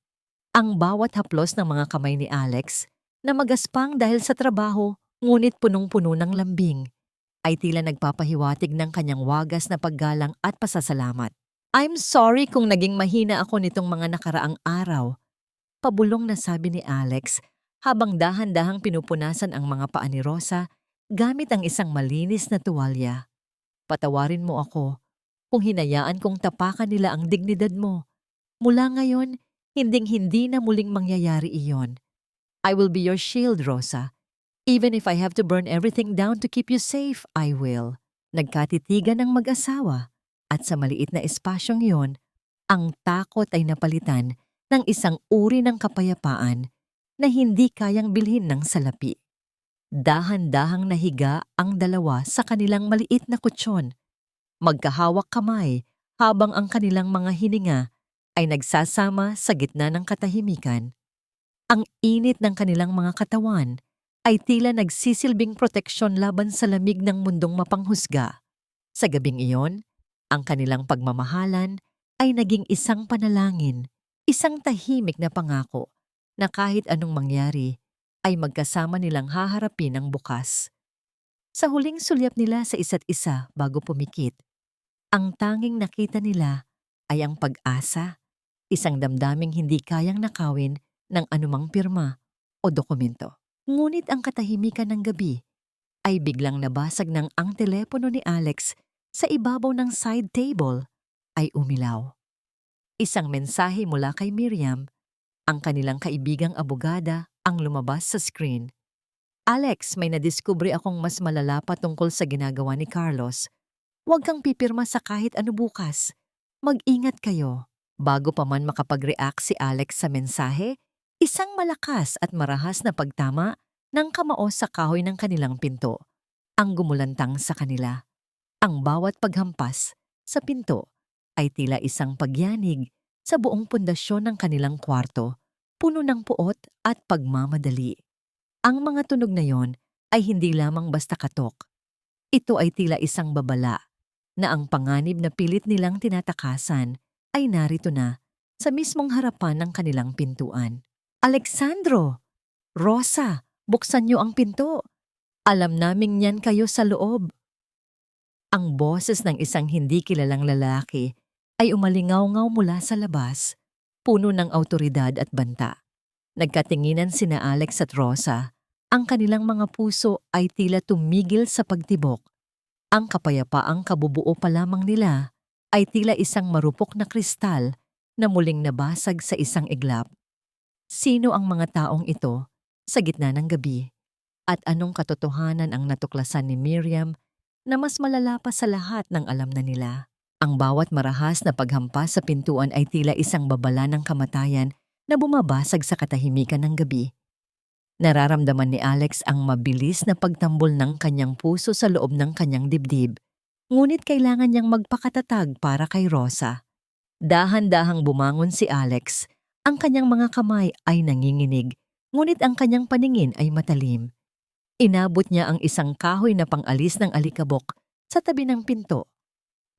Ang bawat haplos ng mga kamay ni Alex na magaspang dahil sa trabaho ngunit punong-puno ng lambing ay tila nagpapahiwatig ng kanyang wagas na paggalang at pasasalamat. "I'm sorry kung naging mahina ako nitong mga nakaraang araw," pabulong na sabi ni Alex habang dahan-dahang pinupunasan ang mga paa ni Rosa gamit ang isang malinis na tuwalya. "Patawarin mo ako kung hinayaan kong tapakan nila ang dignidad mo. Mula ngayon, hinding-hindi na muling mangyayari iyon. I will be your shield, Rosa. Even if I have to burn everything down to keep you safe, I will." Nagkatitigan ng mag-asawa at sa maliit na espasyong yon, ang takot ay napalitan ng isang uri ng kapayapaan na hindi kayang bilhin ng salapi. Dahan-dahang nahiga ang dalawa sa kanilang maliit na kutsyon, magkahawak kamay habang ang kanilang mga hininga ay nagsasama sa gitna ng katahimikan. Ang init ng kanilang mga katawan ay tila nagsisilbing proteksyon laban sa lamig ng mundong mapanghusga. Sa gabing iyon, ang kanilang pagmamahalan ay naging isang panalangin, isang tahimik na pangako na kahit anong mangyari ay magkasama nilang haharapin ang bukas. Sa huling sulyap nila sa isa't isa bago pumikit, ang tanging nakita nila ay ang pag-asa, isang damdaming hindi kayang nakawin ng anumang pirma o dokumento. Ngunit ang katahimikan ng gabi ay biglang nabasag ng ang telepono ni Alex sa ibabaw ng side table ay umilaw. Isang mensahe mula kay Miriam, ang kanilang kaibigang abogada, ang lumabas sa screen. "Alex, may nadiskubre akong mas malala pa tungkol sa ginagawa ni Carlos. Huwag kang pipirma sa kahit ano bukas. Mag-ingat kayo." Bago pa man makapag-react si Alex sa mensahe, isang malakas at marahas na pagtama ng kamao sa kahoy ng kanilang pinto ang gumulantang sa kanila. Ang bawat paghampas sa pinto ay tila isang pagyanig sa buong pundasyon ng kanilang kwarto, puno ng puot at pagmamadali. Ang mga tunog na yon ay hindi lamang basta katok. Ito ay tila isang babala na ang panganib na pilit nilang tinatakasan ay narito na sa mismong harapan ng kanilang pintuan. "Alexandro! Rosa! Buksan niyo ang pinto! Alam naming niyan kayo sa loob." Ang boses ng isang hindi kilalang lalaki ay umalingaw-ngaw mula sa labas, puno ng awtoridad at banta. Nagkatinginan sina Alex at Rosa. Ang kanilang mga puso ay tila tumigil sa pagtibok. Ang kapayapaang kabubuo pa lamang nila ay tila isang marupok na kristal na muling nabasag sa isang iglap. Sino ang mga taong ito sa gitna ng gabi? At anong katotohanan ang natuklasan ni Miriam na mas malala pa sa lahat ng alam na nila? Ang bawat marahas na paghampas sa pintuan ay tila isang babala ng kamatayan na bumabasag sa katahimikan ng gabi. Nararamdaman ni Alex ang mabilis na pagtambol ng kanyang puso sa loob ng kanyang dibdib. Ngunit kailangan niyang magpakatatag para kay Rosa. Dahan-dahang bumangon si Alex. Ang kanyang mga kamay ay nanginginig, ngunit ang kanyang paningin ay matalim. Inabot niya ang isang kahoy na pang-alis ng alikabok sa tabi ng pinto.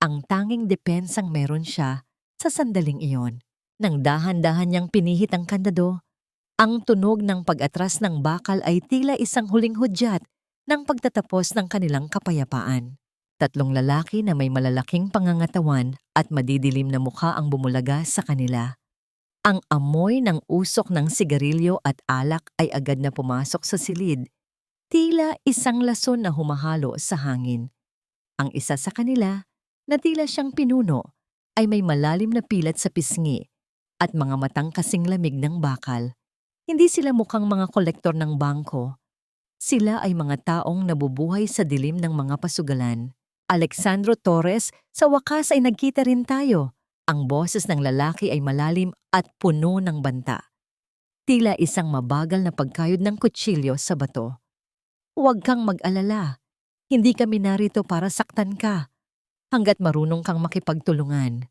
Ang tanging depensang meron siya sa sandaling iyon. Nang dahan-dahan niyang pinihit ang kandado, ang tunog ng pag-atras ng bakal ay tila isang huling hudyat ng pagtatapos ng kanilang kapayapaan. Tatlong lalaki na may malalaking pangangatawan at madidilim na mukha ang bumulaga sa kanila. Ang amoy ng usok ng sigarilyo at alak ay agad na pumasok sa silid, tila isang lason na humahalo sa hangin. Ang isa sa kanila, na tila siyang pinuno, ay may malalim na pilat sa pisngi at mga matang kasing lamig ng bakal. Hindi sila mukhang mga kolektor ng bangko. Sila ay mga taong nabubuhay sa dilim ng mga pasugalan. "Alexandro Torres, sa wakas ay nagkita rin tayo." Ang boses ng lalaki ay malalim at puno ng banta. Tila isang mabagal na pagkayod ng kutsilyo sa bato. "Huwag kang mag-alala. Hindi kami narito para saktan ka, hanggat marunong kang makipagtulungan."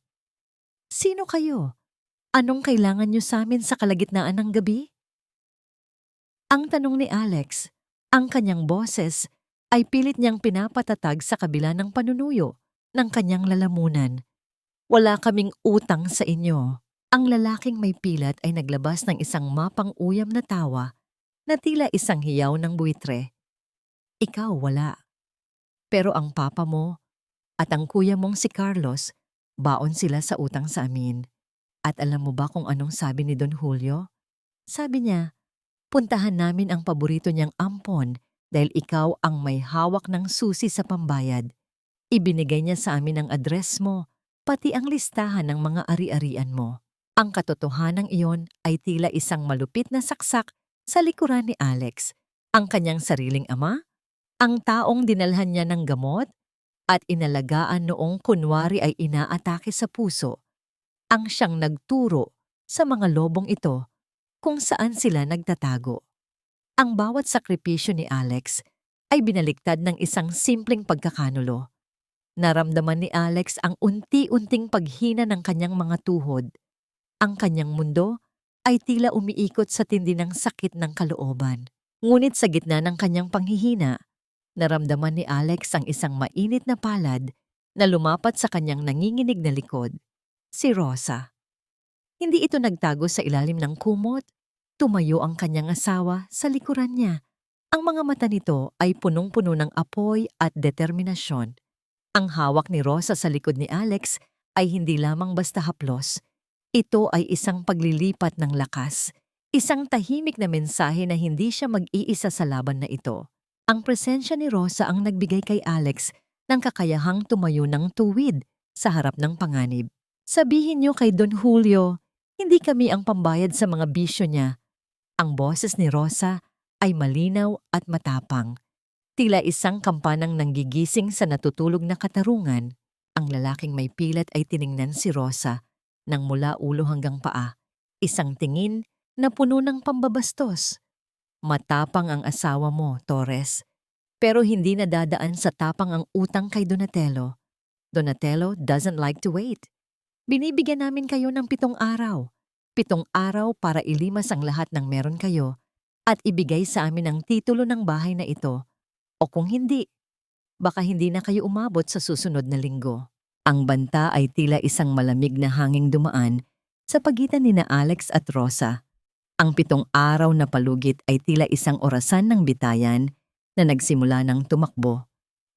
"Sino kayo? Anong kailangan niyo sa amin sa kalagitnaan ng gabi? Ang tanong ni Alex, ang kanyang boses, ay pilit niyang pinapatatag sa kabila ng panunuyo ng kanyang lalamunan. Wala kaming utang sa inyo. Ang lalaking may pilat ay naglabas ng isang mapang-uyam na tawa na tila isang hiyaw ng buitre. Ikaw wala. Pero ang papa mo at ang kuya mong si Carlos, baon sila sa utang sa amin. At alam mo ba kung anong sabi ni Don Julio? Sabi niya, puntahan namin ang paborito niyang ampon dahil ikaw ang may hawak ng susi sa pambayad. Ibinigay niya sa amin ang address mo, pati ang listahan ng mga ari-arian mo. Ang katotohanan iyon ay tila isang malupit na saksak sa likuran ni Alex, ang kanyang sariling ama, ang taong dinalhan niya ng gamot at inalagaan noong kunwari ay inaatake sa puso, ang siyang nagturo sa mga lobong ito kung saan sila nagtatago. Ang bawat sakripisyo ni Alex ay binaliktad ng isang simpleng pagkakanulo. Naramdaman ni Alex ang unti-unting paghina ng kanyang mga tuhod. Ang kanyang mundo ay tila umiikot sa tindi ng sakit ng kalooban. Ngunit sa gitna ng kanyang panghihina, naramdaman ni Alex ang isang mainit na palad na lumapat sa kanyang nanginginig na likod. Si Rosa. Hindi ito nagtago sa ilalim ng kumot. Tumayo ang kanyang asawa sa likuran niya. Ang mga mata nito ay punong-puno ng apoy at determinasyon. Ang hawak ni Rosa sa likod ni Alex ay hindi lamang basta haplos. Ito ay isang paglilipat ng lakas, isang tahimik na mensahe na hindi siya mag-iisa sa laban na ito. Ang presensya ni Rosa ang nagbigay kay Alex ng kakayahang tumayo ng tuwid sa harap ng panganib. Sabihin niyo kay Don Julio, hindi kami ang pambayad sa mga bisyo niya. Ang boses ni Rosa ay malinaw at matapang. Tila isang kampanang nanggigising sa natutulog na katarungan. Ang lalaking may pilat ay tiningnan si Rosa nang mula ulo hanggang paa. Isang tingin na puno ng pambabastos. Matapang ang asawa mo, Torres. Pero hindi nadadaan sa tapang ang utang kay Donatello. Donatello doesn't like to wait. Binibigyan namin kayo ng 7 araw. 7 araw para ilimas ang lahat ng meron kayo at ibigay sa amin ang titulo ng bahay na ito. O kung hindi, baka hindi na kayo umabot sa susunod na linggo. Ang banta ay tila isang malamig na hanging dumaan sa pagitan ni na Alex at Rosa. Ang 7 araw na palugit ay tila isang orasan ng bitayan na nagsimula ng tumakbo.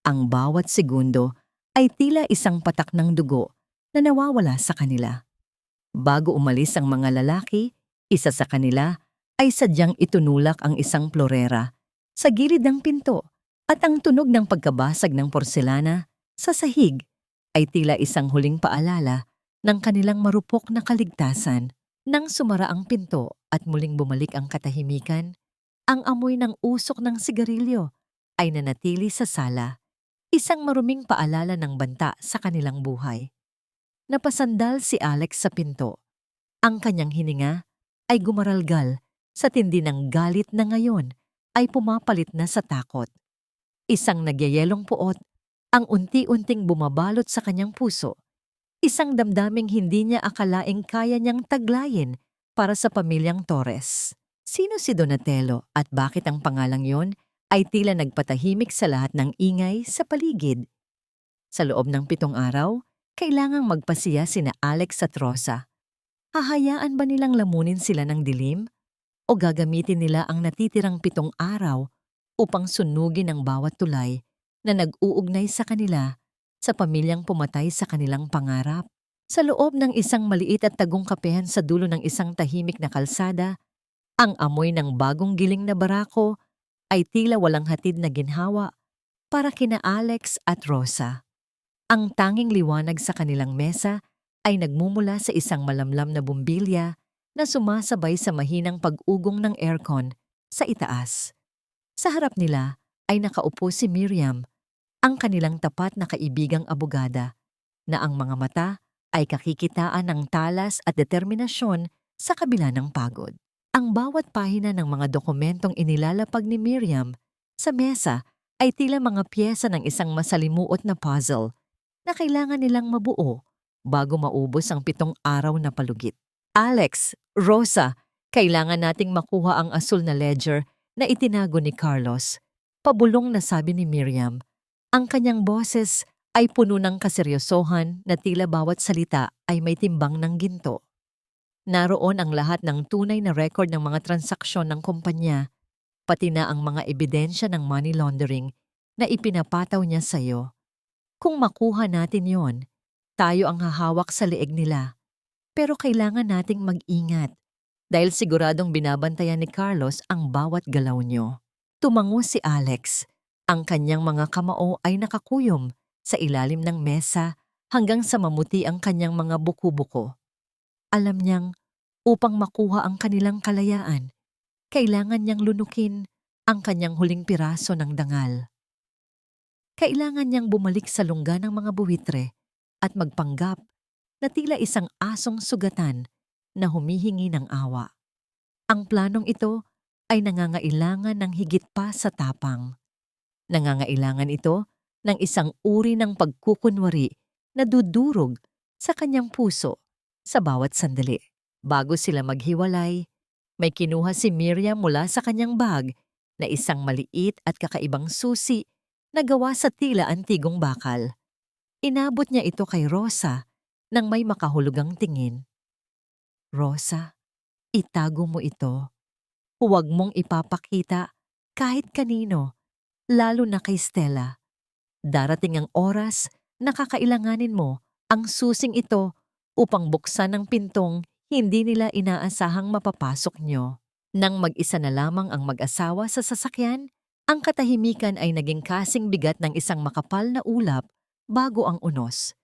Ang bawat segundo ay tila isang patak ng dugo na nawawala sa kanila. Bago umalis ang mga lalaki, isa sa kanila ay sadyang itunulak ang isang plorera sa gilid ng pinto at ang tunog ng pagkabasag ng porselana sa sahig ay tila isang huling paalala ng kanilang marupok na kaligtasan. Nang sumara ang pinto at muling bumalik ang katahimikan, ang amoy ng usok ng sigarilyo ay nanatili sa sala, isang maruming paalala ng banta sa kanilang buhay. Napasandal si Alex sa pinto. Ang kanyang hininga ay gumaralgal sa tindi ng galit na ngayon ay pumapalit na sa takot. Isang nagyayelong puot ang unti-unting bumabalot sa kanyang puso. Isang damdaming hindi niya akalaing kaya niyang taglayin para sa pamilyang Torres. Sino si Donatello at bakit ang pangalang yon ay tila nagpatahimik sa lahat ng ingay sa paligid? Sa loob ng 7 araw, kailangang magpasiya sina Alex at Rosa. Hahayaan ba nilang lamunin sila ng dilim? O gagamitin nila ang natitirang 7 araw upang sunugin ang bawat tulay na nag-uugnay sa kanila sa pamilyang pumatay sa kanilang pangarap? Sa loob ng isang maliit at tagong kapehan sa dulo ng isang tahimik na kalsada, ang amoy ng bagong giling na barako ay tila walang hatid na ginhawa para kina Alex at Rosa. Ang tanging liwanag sa kanilang mesa ay nagmumula sa isang malamlam na bumbilya na sumasabay sa mahinang pag-ugong ng aircon sa itaas. Sa harap nila ay nakaupo si Miriam, ang kanilang tapat na kaibigang abogada, na ang mga mata ay kakikitaan ng talas at determinasyon sa kabila ng pagod. Ang bawat pahina ng mga dokumentong inilalapag ni Miriam sa mesa ay tila mga piyesa ng isang masalimuot na puzzle na kailangan nilang mabuo bago maubos ang 7 araw na palugit. Alex, Rosa, kailangan nating makuha ang asul na ledger na itinago ni Carlos. Pabulong na sabi ni Miriam. Ang kanyang boses ay puno ng kaseryosohan na tila bawat salita ay may timbang ng ginto. Naroon ang lahat ng tunay na record ng mga transaksyon ng kumpanya, pati na ang mga ebidensya ng money laundering na ipinapataw niya sa iyo. Kung makuha natin yon, tayo ang hahawak sa leeg nila. Pero kailangan nating mag-ingat dahil siguradong binabantayan ni Carlos ang bawat galaw niyo. Tumango si Alex. Ang kanyang mga kamao ay nakakuyom sa ilalim ng mesa hanggang sa mamuti ang kanyang mga buko-buko. Alam niyang upang makuha ang kanilang kalayaan, kailangan niyang lunukin ang kanyang huling piraso ng dangal. Kailangan niyang bumalik sa lungga ng mga buwitre at magpanggap na tila isang asong sugatan na humihingi ng awa. Ang planong ito ay nangangailangan ng higit pa sa tapang. Nangangailangan ito ng isang uri ng pagkukunwari na dudurog sa kanyang puso sa bawat sandali. Bago sila maghiwalay, may kinuha si Miriam mula sa kanyang bag na isang maliit at kakaibang susi na gawa sa tila antigong bakal. Inabot niya ito kay Rosa nang may makahulugang tingin. Rosa, itago mo ito. Huwag mong ipapakita kahit kanino, lalo na kay Stella. Darating ang oras na kakailanganin mo ang susing ito upang buksan ang pintong hindi nila inaasahang mapapasok nyo. Nang mag-isa na lamang ang mag-asawa sa sasakyan, ang katahimikan ay naging kasing bigat ng isang makapal na ulap bago ang unos.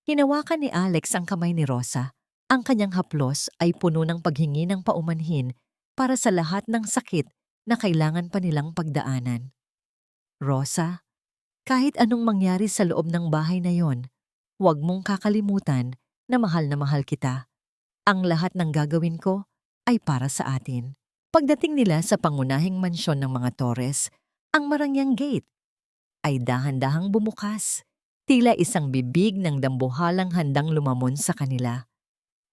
Hinawakan ni Alex ang kamay ni Rosa. Ang kanyang haplos ay puno ng paghingi ng paumanhin para sa lahat ng sakit na kailangan pa nilang pagdaanan. Rosa, kahit anong mangyari sa loob ng bahay na yon, huwag mong kakalimutan na mahal kita. Ang lahat ng gagawin ko ay para sa atin. Pagdating nila sa pangunahing mansyon ng mga Torres, ang marangyang gate ay dahan-dahang bumukas. Tila isang bibig ng dambuhalang handang lumamon sa kanila.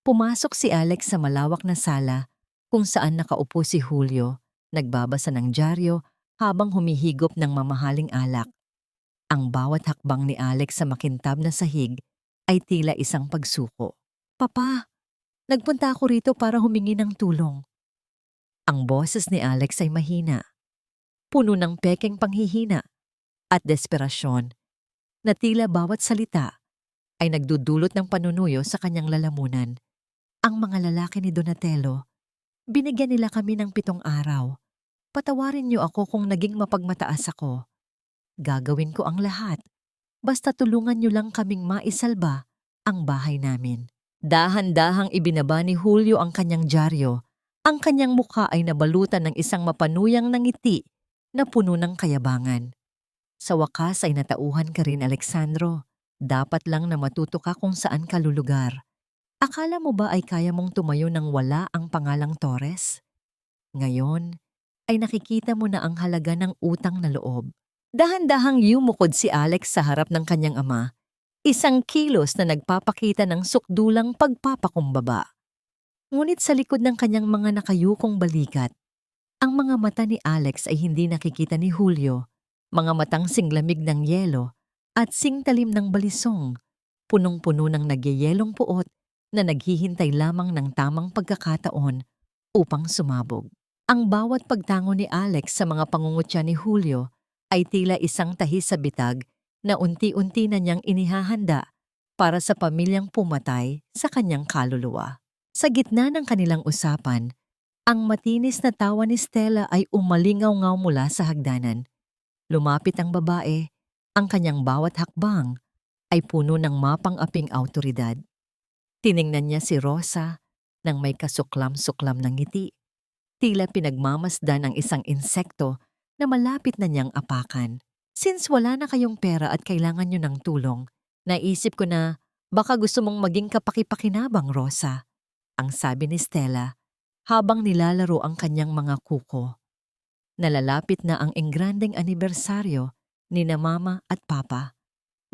Pumasok si Alex sa malawak na sala kung saan nakaupo si Julio, nagbabasa ng dyaryo habang humihigop ng mamahaling alak. Ang bawat hakbang ni Alex sa makintab na sahig ay tila isang pagsuko. Papa, nagpunta ako rito para humingi ng tulong. Ang boses ni Alex ay mahina, puno ng pekeng panghihina at desperasyon, na tila bawat salita ay nagdudulot ng panunuyo sa kanyang lalamunan. Ang mga lalaki ni Donatello, binigyan nila kami ng 7 araw. Patawarin niyo ako kung naging mapagmataas ako. Gagawin ko ang lahat. Basta tulungan niyo lang kaming maisalba ang bahay namin. Dahan-dahang ibinaba ni Julio ang kanyang dyaryo. Ang kanyang mukha ay nabalutan ng isang mapanuyang ngiti na puno ng kayabangan. Sa wakas ay natauhan ka rin, Alexandro. Dapat lang na matuto ka kung saan ka lulugar. Akala mo ba ay kaya mong tumayo nang wala ang pangalang Torres? Ngayon ay nakikita mo na ang halaga ng utang na loob. Dahan-dahang yumukod si Alex sa harap ng kanyang ama, isang kilos na nagpapakita ng sukdulang pagpapakumbaba. Ngunit sa likod ng kanyang mga nakayukong balikat, ang mga mata ni Alex ay hindi nakikita ni Julio, mga matang singlamig ng yelo at singtalim ng balisong, punong-puno ng nagyayelong puot na naghihintay lamang ng tamang pagkakataon upang sumabog. Ang bawat pagtango ni Alex sa mga pangungutya ni Julio ay tila isang tahi sa bitag na unti-unti na niyang inihahanda para sa pamilyang pumatay sa kanyang kaluluwa. Sa gitna ng kanilang usapan, ang matinis na tawa ni Stella ay umalingaw-ngaw mula sa hagdanan. Lumapit ang babae, ang kanyang bawat hakbang ay puno ng mapang-aping awtoridad. Tiningnan niya si Rosa nang may kasuklam-suklam ng ngiti. Tila pinagmamasdan ang isang insekto na malapit na niyang apakan. Since wala na kayong pera at kailangan niyo ng tulong, naisip ko na baka gusto mong maging kapaki-pakinabang, Rosa. Ang sabi ni Stella habang nilalaro ang kanyang mga kuko. Nalalapit na ang engrandeng anibersaryo ni na Mama at Papa.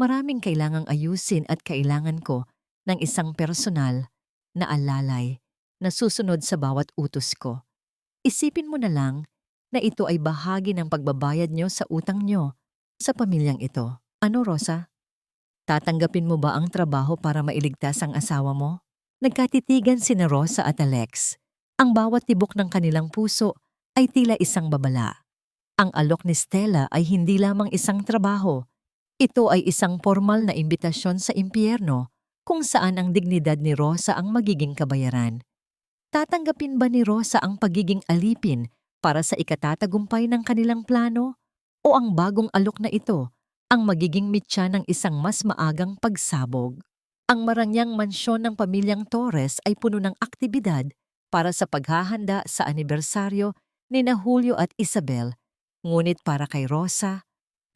Maraming kailangang ayusin at kailangan ko ng isang personal na alalay na susunod sa bawat utos ko. Isipin mo na lang na ito ay bahagi ng pagbabayad nyo sa utang nyo sa pamilyang ito. Ano, Rosa? Tatanggapin mo ba ang trabaho para mailigtas ang asawa mo? Nagkatitigan sina Rosa at Alex. Ang bawat tibok ng kanilang puso ay tila isang babala. Ang alok ni Stella ay hindi lamang isang trabaho. Ito ay isang formal na imbitasyon sa impyerno kung saan ang dignidad ni Rosa ang magiging kabayaran. Tatanggapin ba ni Rosa ang pagiging alipin para sa ikatatagumpay ng kanilang plano? O ang bagong alok na ito ang magiging mitya ng isang mas maagang pagsabog? Ang marangyang mansyon ng pamilyang Torres ay puno ng aktibidad para sa paghahanda sa anibersaryo ni na Julio at Isabel. Ngunit para kay Rosa,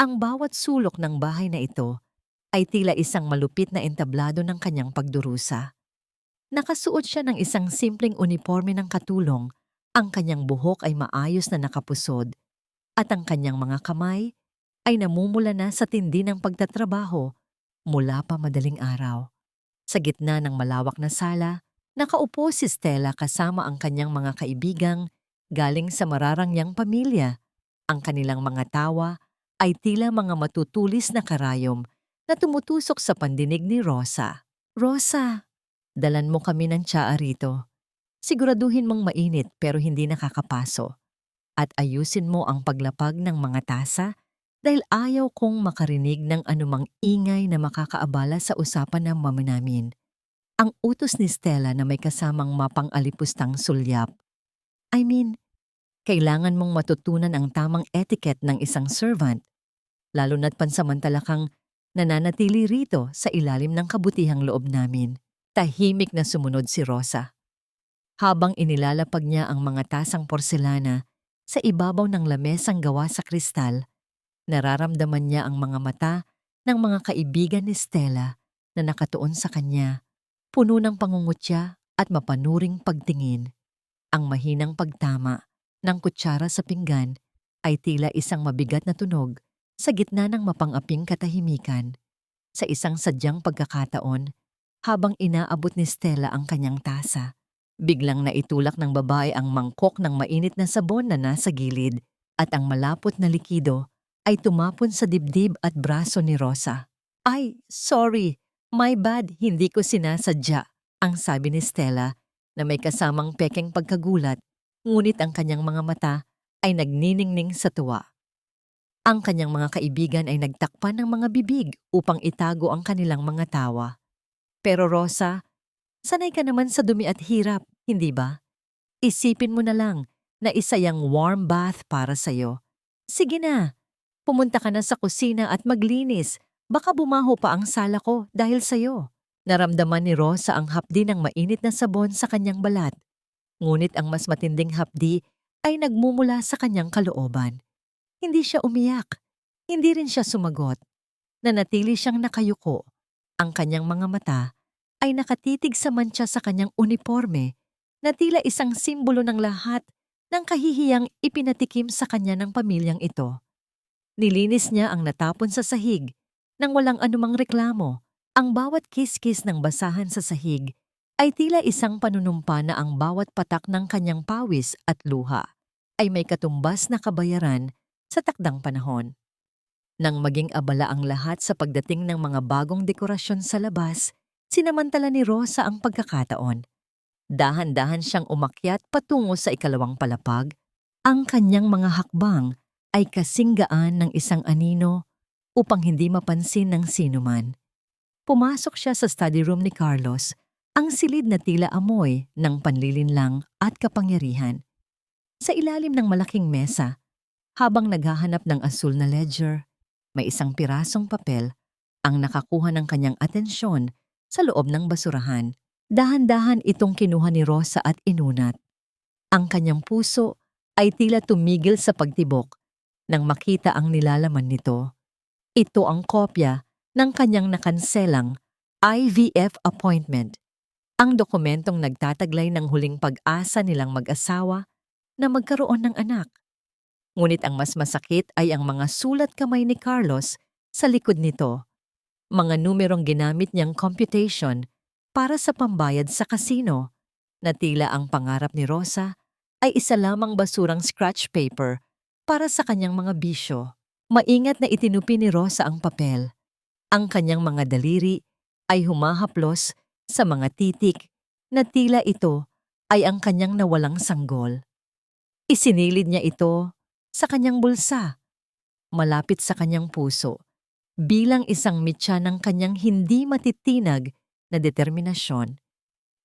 ang bawat sulok ng bahay na ito ay tila isang malupit na entablado ng kanyang pagdurusa. Nakasuot siya ng isang simpleng uniforme ng katulong, ang kanyang buhok ay maayos na nakapusod, at ang kanyang mga kamay ay namumula na sa tindi ng pagtatrabaho mula pa madaling araw. Sa gitna ng malawak na sala, nakaupo si Stella kasama ang kanyang mga kaibigang galing sa mararangyang pamilya. Ang kanilang mga tawa ay tila mga matutulis na karayom na tumutusok sa pandinig ni Rosa. Rosa, dalan mo kami ng tsaa rito. Siguraduhin mong mainit pero hindi nakakapaso. At ayusin mo ang paglapag ng mga tasa dahil ayaw kong makarinig ng anumang ingay na makakaabala sa usapan ng mama namin. Ang utos ni Stella na may kasamang mapang-alipustang sulyap. Kailangan mong matutunan ang tamang etiquette ng isang servant, lalo na't pansamantala kang nananatili rito sa ilalim ng kabutihang loob namin. Tahimik na sumunod si Rosa. Habang inilalapag niya ang mga tasang porselana sa ibabaw ng lamesang gawa sa kristal, nararamdaman niya ang mga mata ng mga kaibigan ni Stella na nakatuon sa kanya, puno ng pangungutya at mapanuring pagtingin. Ang mahinang pagtama ng kutsara sa pinggan ay tila isang mabigat na tunog sa gitna ng mapang-aping katahimikan. Sa isang sadyang pagkakataon, habang inaabot ni Stella ang kanyang tasa, biglang naitulak ng babae ang mangkok ng mainit na sabon na nasa gilid at ang malapot na likido ay tumapon sa dibdib at braso ni Rosa. Ay, sorry, my bad, hindi ko sinasadya, ang sabi ni Stella na may kasamang pekeng pagkagulat, ngunit ang kanyang mga mata ay nagniningning sa tuwa. Ang kanyang mga kaibigan ay nagtakpan ng mga bibig upang itago ang kanilang mga tawa. Pero Rosa, sanay ka naman sa dumi at hirap, hindi ba? Isipin mo na lang na isa yang warm bath para sa'yo. Sige na, pumunta ka na sa kusina at maglinis. Baka bumaho pa ang sala ko dahil sa'yo. Naramdaman ni Rosa ang hapdi ng mainit na sabon sa kanyang balat. Ngunit ang mas matinding hapdi ay nagmumula sa kanyang kalooban. Hindi siya umiyak. Hindi rin siya sumagot. Nanatili siyang nakayuko. Ang kanyang mga mata ay nakatitig sa mantsa sa kanyang uniforme na tila isang simbolo ng lahat ng kahihiyang ipinatikim sa kanya ng pamilyang ito. Nilinis niya ang natapon sa sahig nang walang anumang reklamo. Ang bawat kiskis ng basahan sa sahig ay tila isang panunumpa na ang bawat patak ng kanyang pawis at luha ay may katumbas na kabayaran sa takdang panahon. Nang maging abala ang lahat sa pagdating ng mga bagong dekorasyon sa labas, sinamantala ni Rosa ang pagkakataon. Dahan-dahan siyang umakyat patungo sa ikalawang palapag. Ang kanyang mga hakbang ay kasinggaan ng isang anino upang hindi mapansin ng sinuman. Pumasok siya sa study room ni Carlos, ang silid na tila amoy ng panlilinlang at kapangyarihan. Sa ilalim ng malaking mesa, habang naghahanap ng asul na ledger, may isang pirasong papel ang nakakuha ng kanyang atensyon sa loob ng basurahan. Dahan-dahan itong kinuha ni Rosa at inunat. Ang kanyang puso ay tila tumigil sa pagtibok nang makita ang nilalaman nito. Ito ang kopya ng kanyang nakanselang IVF appointment, ang dokumentong nagtataglay ng huling pag-asa nilang mag-asawa na magkaroon ng anak. Ngunit ang mas masakit ay ang mga sulat kamay ni Carlos sa likod nito, mga numerong ginamit niyang computation para sa pambayad sa kasino. na tila ang pangarap ni Rosa ay isa lamang basurang scratch paper para sa kanyang mga bisyo. Maingat na itinupi ni Rosa ang papel. Ang kanyang mga daliri ay humahaplos sa mga titik na tila ito ay ang kanyang nawalang sanggol. Isinilid niya ito sa kanyang bulsa, malapit sa kanyang puso, bilang isang mitya ng kanyang hindi matitinag na determinasyon.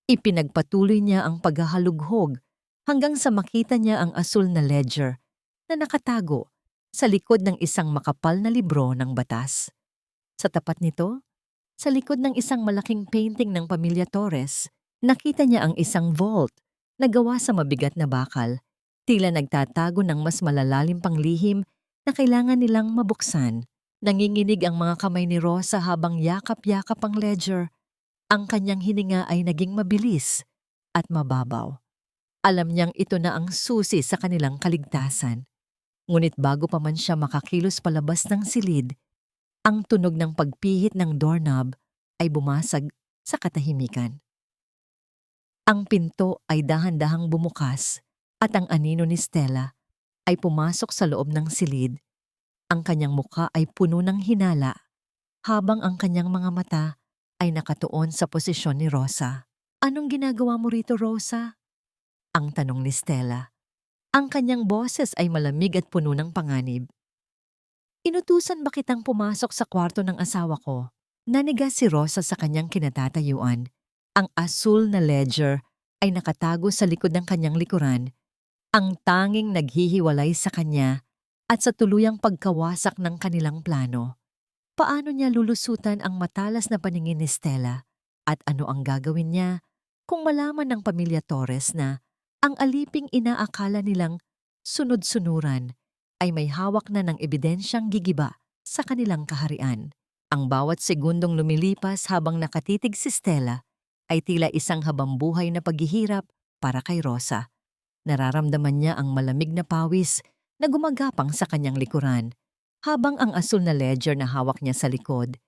Ipinagpatuloy niya ang paghahalughog hanggang sa makita niya ang asul na ledger na nakatago sa likod ng isang makapal na libro ng batas. Sa tapat nito, sa likod ng isang malaking painting ng Pamilya Torres, nakita niya ang isang vault na gawa sa mabigat na bakal, tila nagtatago ng mas malalalim pang lihim na kailangan nilang mabuksan. Nanginginig ang mga kamay ni Rosa habang yakap-yakap ang ledger. Ang kanyang hininga ay naging mabilis at mababaw. Alam niyang ito na ang susi sa kanilang kaligtasan. Ngunit bago pa man siya makakilos palabas ng silid, ang tunog ng pagpihit ng doorknob ay bumasag sa katahimikan. Ang pinto ay dahan-dahang bumukas at ang anino ni Stella ay pumasok sa loob ng silid. Ang kanyang mukha ay puno ng hinala habang ang kanyang mga mata ay nakatuon sa posisyon ni Rosa. "Anong ginagawa mo rito, Rosa?" ang tanong ni Stella. Ang kanyang boses ay malamig at puno ng panganib. "Inutusan ba kitang pumasok sa kwarto ng asawa ko?" Naniga si Rosa sa kanyang kinatatayuan. Ang asul na ledger ay nakatago sa likod ng kanyang likuran, ang tanging naghihiwalay sa kanya at sa tuluyang pagkawasak ng kanilang plano. Paano niya lulusutan ang matalas na paningin ni Stella at ano ang gagawin niya kung malaman ng Pamilya Torres na ang aliping inaakala nilang sunod-sunuran ay may hawak na ng ebidensyang gigiba sa kanilang kaharian? Ang bawat segundong lumilipas habang nakatitig si Stella ay tila isang habambuhay na paghihirap para kay Rosa. Nararamdaman niya ang malamig na pawis na gumagapang sa kanyang likuran, habang ang asul na ledger na hawak niya sa likod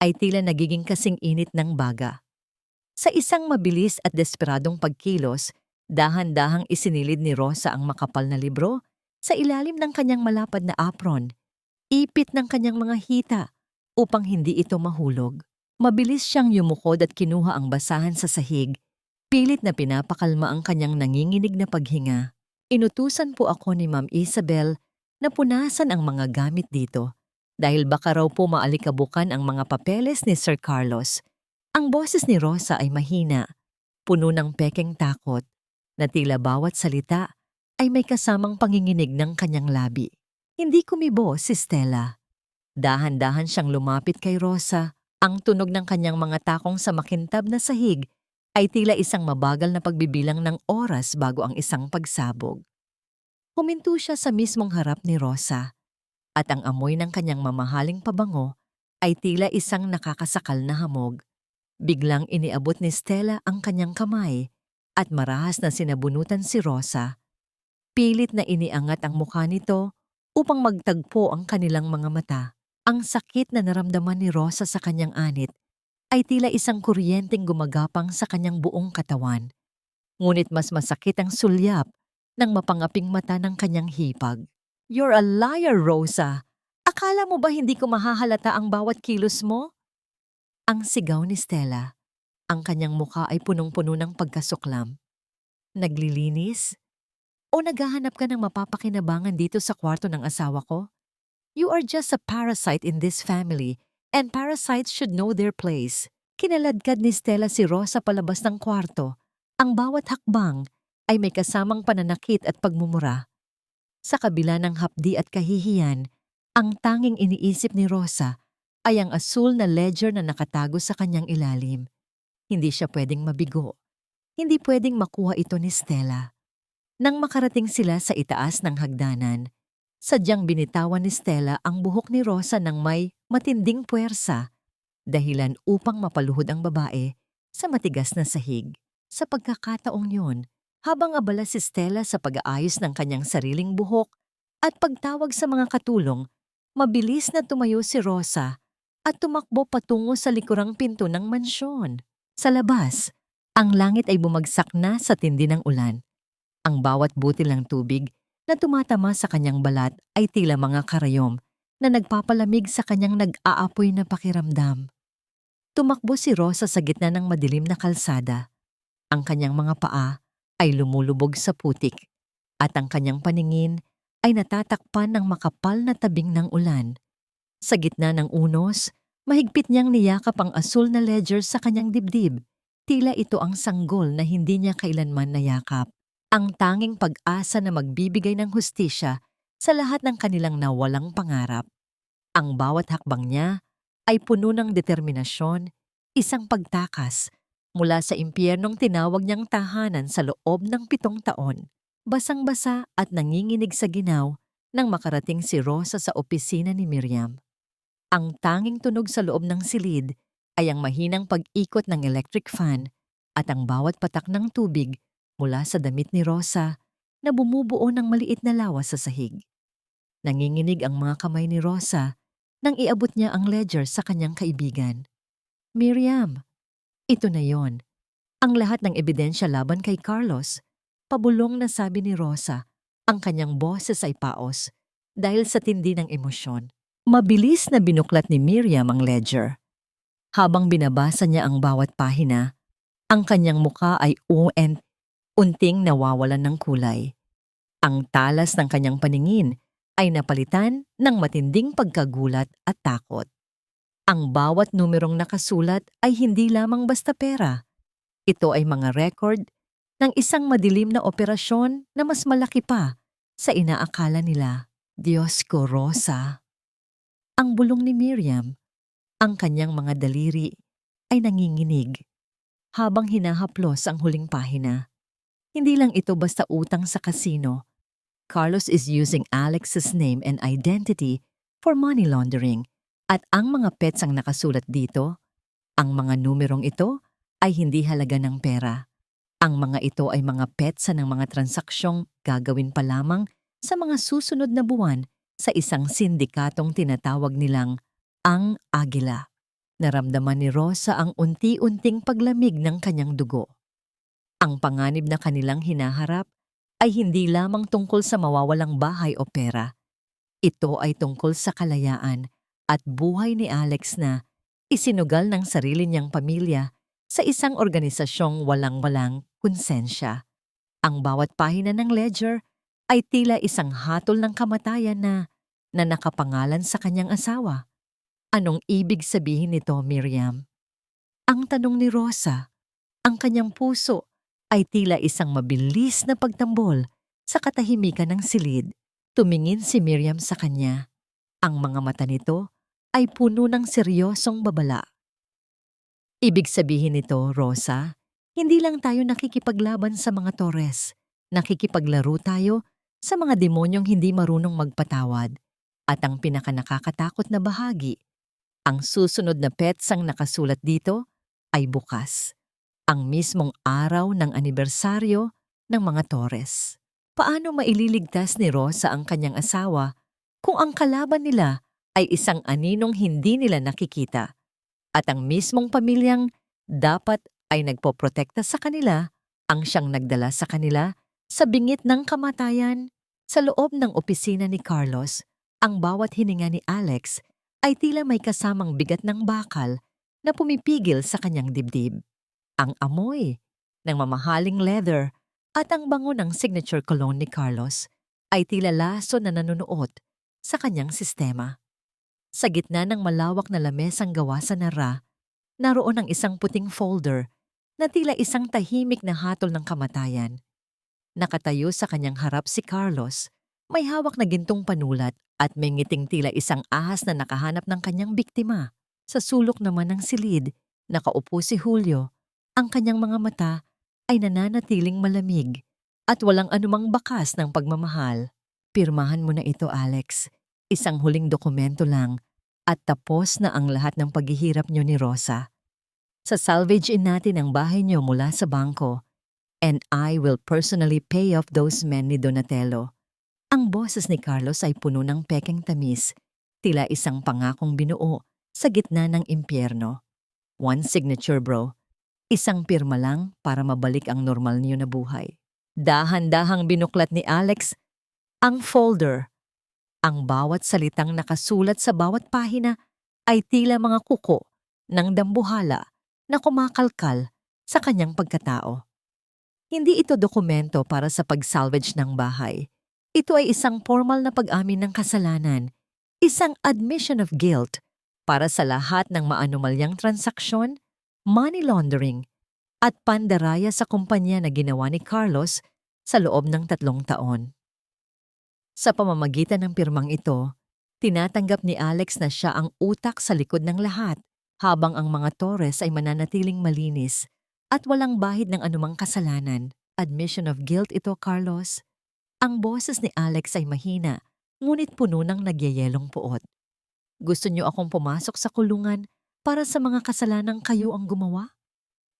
ay tila nagiging kasing init ng baga. Sa isang mabilis at desperadong pagkilos, dahan-dahang isinilid ni Rosa ang makapal na libro sa ilalim ng kanyang malapad na apron, ipit ng kanyang mga hita upang hindi ito mahulog. Mabilis siyang yumukod at kinuha ang basahan sa sahig, pilit na pinapakalma ang kanyang nanginginig na paghinga. "Inutusan po ako ni Ma'am Isabel na punasan ang mga gamit dito dahil baka raw po maalikabukan ang mga papeles ni Sir Carlos." Ang boses ni Rosa ay mahina, puno ng pekeng takot, na tila bawat salita ay may kasamang panginginig ng kanyang labi. Hindi kumibo si Stella. Dahan-dahan siyang lumapit kay Rosa. Ang tunog ng kanyang mga takong sa makintab na sahig ay tila isang mabagal na pagbibilang ng oras bago ang isang pagsabog. Huminto siya sa mismong harap ni Rosa, at ang amoy ng kanyang mamahaling pabango ay tila isang nakakasakal na hamog. Biglang iniabot ni Stella ang kanyang kamay at marahas na sinabunutan si Rosa. Pilit na iniangat ang mukha nito upang magtagpo ang kanilang mga mata. Ang sakit na naramdaman ni Rosa sa kanyang anit ay tila isang kuryenteng gumagapang sa kanyang buong katawan. Ngunit mas masakit ang sulyap ng mapangaping mata ng kanyang hipag. "You're a liar, Rosa! Akala mo ba hindi ko mahahalata ang bawat kilos mo?" Ang sigaw ni Stella. Ang kanyang mukha ay punong-puno ng pagkasuklam. "Naglilinis? O naghahanap ka ng mapapakinabangan dito sa kwarto ng asawa ko? You are just a parasite in this family, and parasites should know their place." Kinaladkad ni Stella si Rosa palabas ng kwarto. Ang bawat hakbang ay may kasamang pananakit at pagmumura. Sa kabila ng hapdi at kahihiyan, ang tanging iniisip ni Rosa ay ang asul na ledger na nakatago sa kanyang ilalim. Hindi siya pwedeng mabigo. Hindi pwedeng makuha ito ni Stella. Nang makarating sila sa itaas ng hagdanan, sadyang binitawan ni Stella ang buhok ni Rosa ng may matinding puwersa, dahilan upang mapaluhod ang babae sa matigas na sahig. Sa pagkakataong yun, habang abala si Stella sa pag-aayos ng kanyang sariling buhok at pagtawag sa mga katulong, mabilis na tumayo si Rosa at tumakbo patungo sa likurang pinto ng mansyon. Sa labas, Ang langit ay bumagsak na sa tindi ng ulan. Ang bawat butil ng tubig na tumatama sa kanyang balat ay tila mga karayom na nagpapalamig sa kanyang nag-aapoy na pakiramdam. Tumakbo si Rosa sa gitna ng madilim na kalsada. Ang kanyang mga paa ay lumulubog sa putik at ang kanyang paningin ay natatakpan ng makapal na tabing ng ulan. Sa gitna ng unos, mahigpit niyang niyakap ang asul na ledger sa kanyang dibdib. Tila ito ang sanggol na hindi niya kailanman nayakap. Ang tanging pag-asa na magbibigay ng hustisya sa lahat ng kanilang nawalang pangarap. Ang bawat hakbang niya ay puno ng determinasyon, isang pagtakas mula sa impyernong tinawag niyang tahanan sa loob ng 7 taon. Basang-basa at nanginginig sa ginaw nang makarating si Rosa sa opisina ni Miriam. Ang tanging tunog sa loob ng silid ay ang mahinang pag-ikot ng electric fan at ang bawat patak ng tubig mula sa damit ni Rosa na bumubuo ng maliit na lawas sa sahig. Nanginginig ang mga kamay ni Rosa nang iabot niya ang ledger sa kanyang kaibigan. Miriam, ito na yon. Ang lahat ng ebidensya laban kay Carlos. Pabulong na sabi ni Rosa, ang kanyang boses ay paos dahil sa tindi ng emosyon. Mabilis na binuklat ni Miriam ang ledger. Habang binabasa niya ang bawat pahina, ang kanyang muka ay unting nawawalan ng kulay. Ang talas ng kanyang paningin ay napalitan ng matinding pagkagulat at takot. Ang bawat numerong nakasulat ay hindi lamang basta pera. Ito ay mga record ng isang madilim na operasyon na mas malaki pa sa inaakala nila. Diyos ko, Rosa. Ang bulong ni Miriam, ang kanyang mga daliri ay nanginginig habang hinahaplos ang huling pahina. Hindi lang ito basta utang sa kasino. Carlos is using Alex's name and identity for money laundering at ang mga pets ang nakasulat dito, ang mga numerong ito ay hindi halaga ng pera. Ang mga ito ay mga petsa ng mga transaksyong gagawin pa lamang sa mga susunod na buwan sa isang sindikatong tinatawag nilang ang Agila. Naramdaman ni Rosa ang unti-unting paglamig ng kanyang dugo. Ang panganib na kanilang hinaharap ay hindi lamang tungkol sa mawawalang bahay o pera. Ito ay tungkol sa kalayaan at buhay ni Alex na isinugal ng sarili niyang pamilya sa isang organisasyong walang-walang konsensya. Ang bawat pahina ng ledger ay tila isang hatol ng kamatayan na nakapangalan sa kanyang asawa. Anong ibig sabihin nito, Miriam? Ang tanong ni Rosa, ang kanyang puso ay tila isang mabilis na pagtambol sa katahimikan ng silid. Tumingin si Miriam sa kanya. Ang mga mata nito ay puno ng seryosong babala. Ibig sabihin nito, Rosa, hindi lang tayo nakikipaglaban sa mga Torres. Nakikipaglaro tayo sa mga demonyong hindi marunong magpatawad. At ang pinakanakakatakot na bahagi, ang susunod na petsang nakasulat dito ay bukas. Ang mismong araw ng anibersaryo ng mga Torres. Paano maililigtas ni Rosa ang kanyang asawa kung ang kalaban nila ay isang aninong hindi nila nakikita at ang mismong pamilyang dapat ay nagpoprotekta sa kanila ang siyang nagdala sa kanila sa bingit ng kamatayan? Sa loob ng opisina ni Carlos, ang bawat hininga ni Alex ay tila may kasamang bigat ng bakal na pumipigil sa kanyang dibdib. Ang amoy ng mamahaling leather at ang bango ng signature cologne ni Carlos ay tila laso na nanunuot sa kanyang sistema. Sa gitna ng malawak na lamesang gawa sa nara, naroon ang isang puting folder na tila isang tahimik na hatol ng kamatayan. Nakatayo sa kanyang harap si Carlos, may hawak na gintong panulat at may ngiting tila isang ahas na nakahanap ng kanyang biktima. Sa sulok naman ng silid, nakaupo si Julio. Ang kanyang mga mata ay nananatiling malamig at walang anumang bakas ng pagmamahal. Pirmahan mo na ito, Alex. Isang huling dokumento lang at tapos na ang lahat ng paghihirap niyo ni Rosa. Sa-salvage-in natin ang bahay niyo mula sa bangko and I will personally pay off those men ni Donatello. Ang boses ni Carlos ay puno ng pekeng tamis, tila isang pangakong binuo sa gitna ng impyerno. One signature, bro. Isang pirma lang para mabalik ang normal niyo na buhay. Dahan-dahang binuklat ni Alex ang folder. Ang bawat salitang nakasulat sa bawat pahina ay tila mga kuko ng dambuhala na kumakalkal sa kanyang pagkatao. Hindi ito dokumento para sa pag-salvage ng bahay. Ito ay isang formal na pag-amin ng kasalanan, isang admission of guilt para sa lahat ng maanumalyang transaksyon, money laundering, at pandaraya sa kumpanya na ginawa ni Carlos sa loob ng 3 taon. Sa pamamagitan ng pirmang ito, tinatanggap ni Alex na siya ang utak sa likod ng lahat, habang ang mga Torres ay mananatiling malinis at walang bahid ng anumang kasalanan. Admission of guilt ito, Carlos. Ang boses ni Alex ay mahina, ngunit puno ng nagyayelong puot. Gusto niyo akong pumasok sa kulungan para sa mga kasalanang kayo ang gumawa?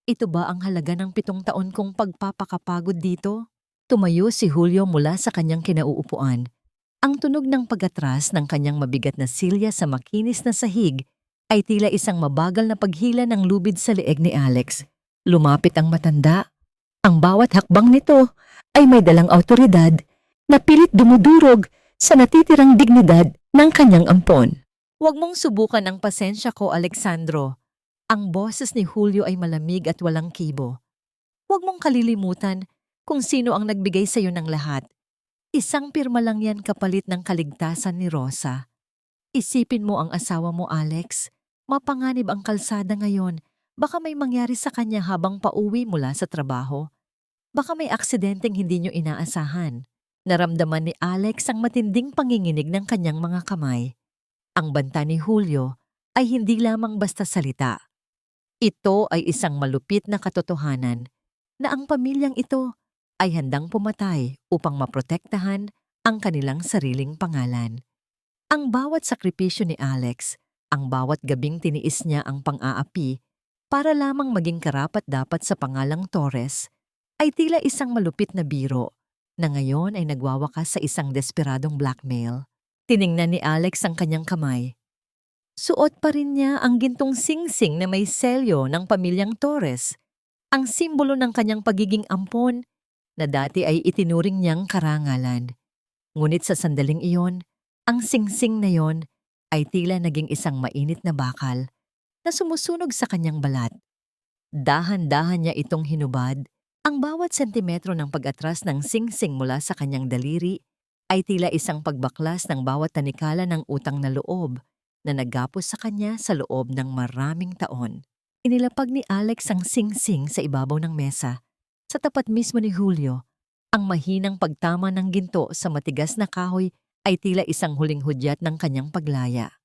Ito ba ang halaga ng 7 taon kong pagpapakapagod dito? Tumayo si Julio mula sa kanyang kinauupuan. Ang tunog ng pag-atras ng kanyang mabigat na silya sa makinis na sahig ay tila isang mabagal na paghila ng lubid sa leeg ni Alex. Lumapit ang matanda. Ang bawat hakbang nito ay may dalang awtoridad na pilit dumudurog sa natitirang dignidad ng kanyang ampon. Huwag mong subukan ang pasensya ko, Alexandro. Ang boses ni Julio ay malamig at walang kibo. Huwag mong kalilimutan kung sino ang nagbigay sa iyo ng lahat. Isang pirma lang yan kapalit ng kaligtasan ni Rosa. Isipin mo ang asawa mo, Alex. Mapanganib ang kalsada ngayon. Baka may mangyari sa kanya habang pauwi mula sa trabaho. Baka may aksidenteng hindi nyo inaasahan. Naramdaman ni Alex ang matinding panginginig ng kanyang mga kamay. Ang banta ni Julio ay hindi lamang basta salita. Ito ay isang malupit na katotohanan na ang pamilyang ito ay handang pumatay upang maprotektahan ang kanilang sariling pangalan. Ang bawat sakripisyo ni Alex, ang bawat gabing tiniis niya ang pang-aapi para lamang maging karapat-dapat sa pangalang Torres, ay tila isang malupit na biro na ngayon ay nagwawakas sa isang desperadong blackmail. Tiningnan ni Alex ang kanyang kamay. Suot pa rin niya ang gintong singsing na may selyo ng pamilyang Torres, ang simbolo ng kanyang pagiging ampon na dati ay itinuring niyang karangalan. Ngunit sa sandaling iyon, ang singsing na yon ay tila naging isang mainit na bakal na sumusunog sa kanyang balat. Dahan-dahan niya itong hinubad. Ang bawat sentimetro ng pag-atras ng singsing mula sa kanyang daliri ay tila isang pagbaklas ng bawat tanikala ng utang na loob na naggapos sa kanya sa loob ng maraming taon. Inilapag ni Alex ang singsing sa ibabaw ng mesa. Sa tapat mismo ni Julio, ang mahinang pagtama ng ginto sa matigas na kahoy ay tila isang huling hudyat ng kanyang paglaya.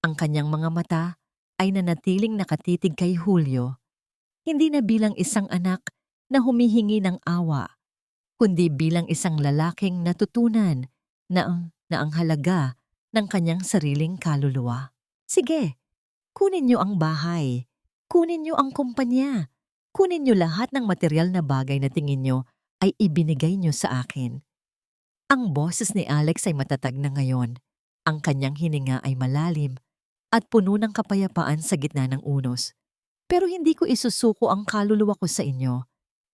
Ang kanyang mga mata ay nanatiling nakatitig kay Julio, hindi na bilang isang anak na humihingi ng awa, kundi bilang isang lalaking natutunan na ang halaga ng kanyang sariling kaluluwa. Sige, kunin niyo ang bahay, kunin niyo ang kumpanya, kunin niyo lahat ng material na bagay na tingin niyo ay ibinigay niyo sa akin. Ang boses ni Alex ay matatag na ngayon. Ang kanyang hininga ay malalim at puno ng kapayapaan sa gitna ng unos. Pero hindi ko isusuko ang kaluluwa ko sa inyo.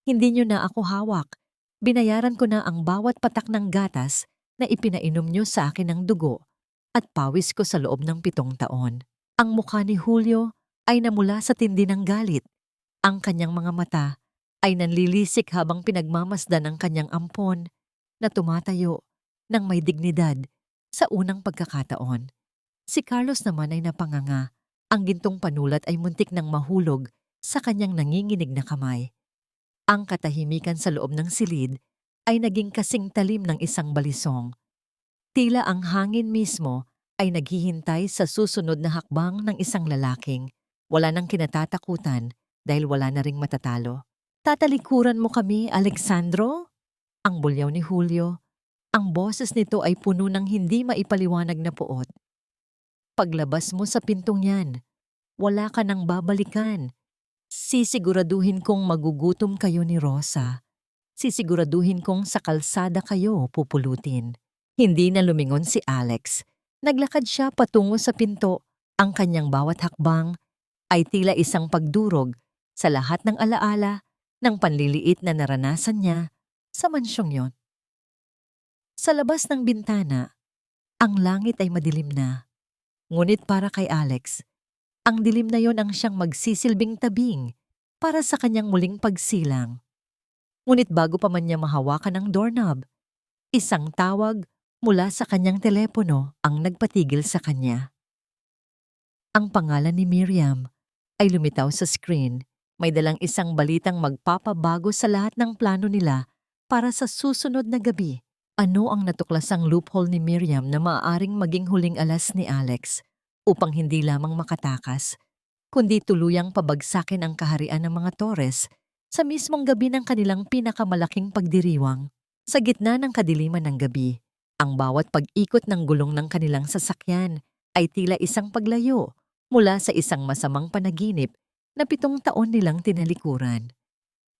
Hindi niyo na ako hawak. Binayaran ko na ang bawat patak ng gatas na ipinainom niyo sa akin ng dugo at pawis ko sa loob ng 7 taon. Ang mukha ni Julio ay namula sa tindi ng galit. Ang kanyang mga mata ay nanlilisik habang pinagmamasdan ang kanyang ampon na tumatayo ng may dignidad sa unang pagkakataon. Si Carlos naman ay napanganga. Ang gintong panulat ay muntik nang mahulog sa kanyang nanginginig na kamay. Ang katahimikan sa loob ng silid ay naging kasing talim ng isang balisong. Tila ang hangin mismo ay naghihintay sa susunod na hakbang ng isang lalaking wala nang kinatatakutan dahil wala na ring matatalo. Tatalikuran mo kami, Alexandro? Ang bulyaw ni Julio. Ang boses nito ay puno ng hindi maipaliwanag na puot. Paglabas mo sa pintong yan, wala ka nang babalikan. Sisiguraduhin kong magugutom kayo ni Rosa. Sisiguraduhin kong sa kalsada kayo pupulutin. Hindi na lumingon si Alex. Naglakad siya patungo sa pinto. Ang kanyang bawat hakbang ay tila isang pagdurog sa lahat ng alaala ng panliliit na naranasan niya sa mansyong yon. Sa labas ng bintana, ang langit ay madilim na. Ngunit para kay Alex, ang dilim na yon ang siyang magsisilbing tabing para sa kanyang muling pagsilang. Ngunit bago pa man niya mahawakan ang doorknob, isang tawag mula sa kanyang telepono ang nagpatigil sa kanya. Ang pangalan ni Miriam ay lumitaw sa screen. May dalang isang balitang magpapabago sa lahat ng plano nila para sa susunod na gabi. Ano ang natuklasang loophole ni Miriam na maaaring maging huling alas ni Alex upang hindi lamang makatakas, kundi tuluyang pabagsakin ang kaharian ng mga Torres sa mismong gabi ng kanilang pinakamalaking pagdiriwang. Sa gitna ng kadiliman ng gabi, ang bawat pag-ikot ng gulong ng kanilang sasakyan ay tila isang paglayo mula sa isang masamang panaginip na 7 taon nilang tinalikuran.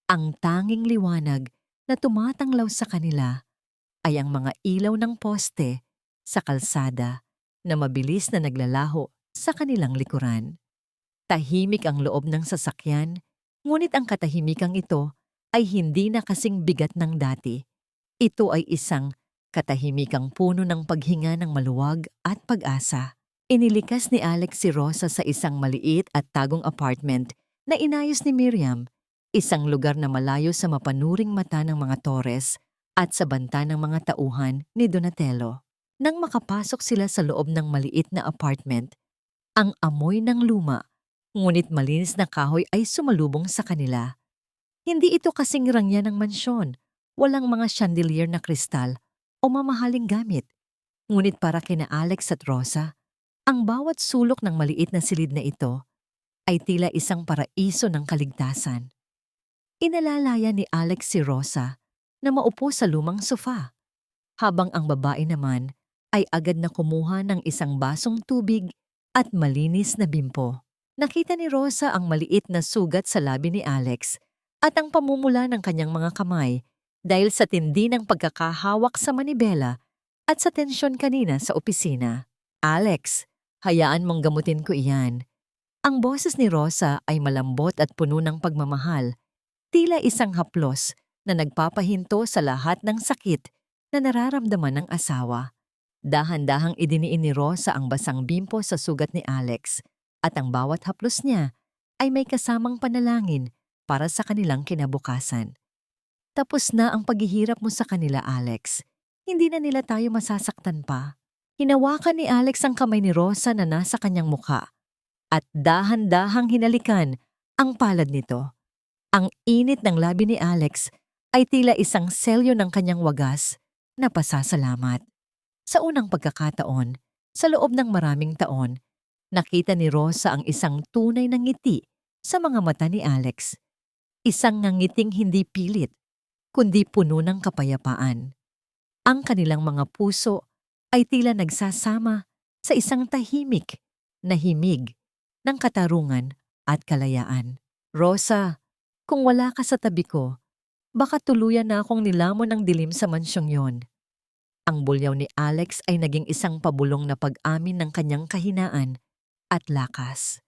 Ang tanging liwanag na tumatanglaw sa kanila ay ang mga ilaw ng poste sa kalsada na mabilis na naglalaho sa kanilang likuran. Tahimik ang loob ng sasakyan, ngunit ang katahimikang ito ay hindi na kasing bigat ng dati. Ito ay isang katahimikang puno ng paghinga ng maluwag at pag-asa. Inilikas ni Alex si Rosa sa isang maliit at tagong apartment na inayos ni Miriam, isang lugar na malayo sa mapanuring mata ng mga Torres at sa banta ng mga tauhan ni Donatello. Nang makapasok sila sa loob ng maliit na apartment, ang amoy ng luma, ngunit malinis na kahoy ay sumalubong sa kanila. Hindi ito kasing rangya ng mansyon, walang mga chandelier na kristal o mamahaling gamit. Ngunit para kina Alex at Rosa, ang bawat sulok ng maliit na silid na ito ay tila isang paraiso ng kaligtasan. Inalalaya ni Alex si Rosa na maupo sa lumang sofa, habang ang babae naman ay agad na kumuha ng isang basong tubig at malinis na bimpo. Nakita ni Rosa ang maliit na sugat sa labi ni Alex at ang pamumula ng kanyang mga kamay dahil sa tindi ng pagkakahawak sa manibela at sa tensyon kanina sa opisina. Alex, hayaan mong gamutin ko iyan. Ang boses ni Rosa ay malambot at puno ng pagmamahal, tila isang haplos na nagpapahinto sa lahat ng sakit na nararamdaman ng asawa. Dahan-dahang idiniin ni Rosa ang basang bimpo sa sugat ni Alex at ang bawat haplos niya ay may kasamang panalangin para sa kanilang kinabukasan. Tapos na ang paghihirap mo sa kanila, Alex. Hindi na nila tayo masasaktan pa. Hinawakan ni Alex ang kamay ni Rosa na nasa kanyang mukha at dahan-dahang hinalikan ang palad nito. Ang init ng labi ni Alex ay tila isang selyo ng kanyang wagas na pasasalamat. Sa unang pagkakataon, sa loob ng maraming taon, nakita ni Rosa ang isang tunay na ngiti sa mga mata ni Alex. Isang ngiting hindi pilit, kundi puno ng kapayapaan. Ang kanilang mga puso ay tila nagsasama sa isang tahimik na himig ng katarungan at kalayaan. Rosa, kung wala ka sa tabi ko, baka tuluyan na akong nilamon ng dilim sa mansyong yon. Ang bulyaw ni Alex ay naging isang pabulong na pag-amin ng kanyang kahinaan at lakas.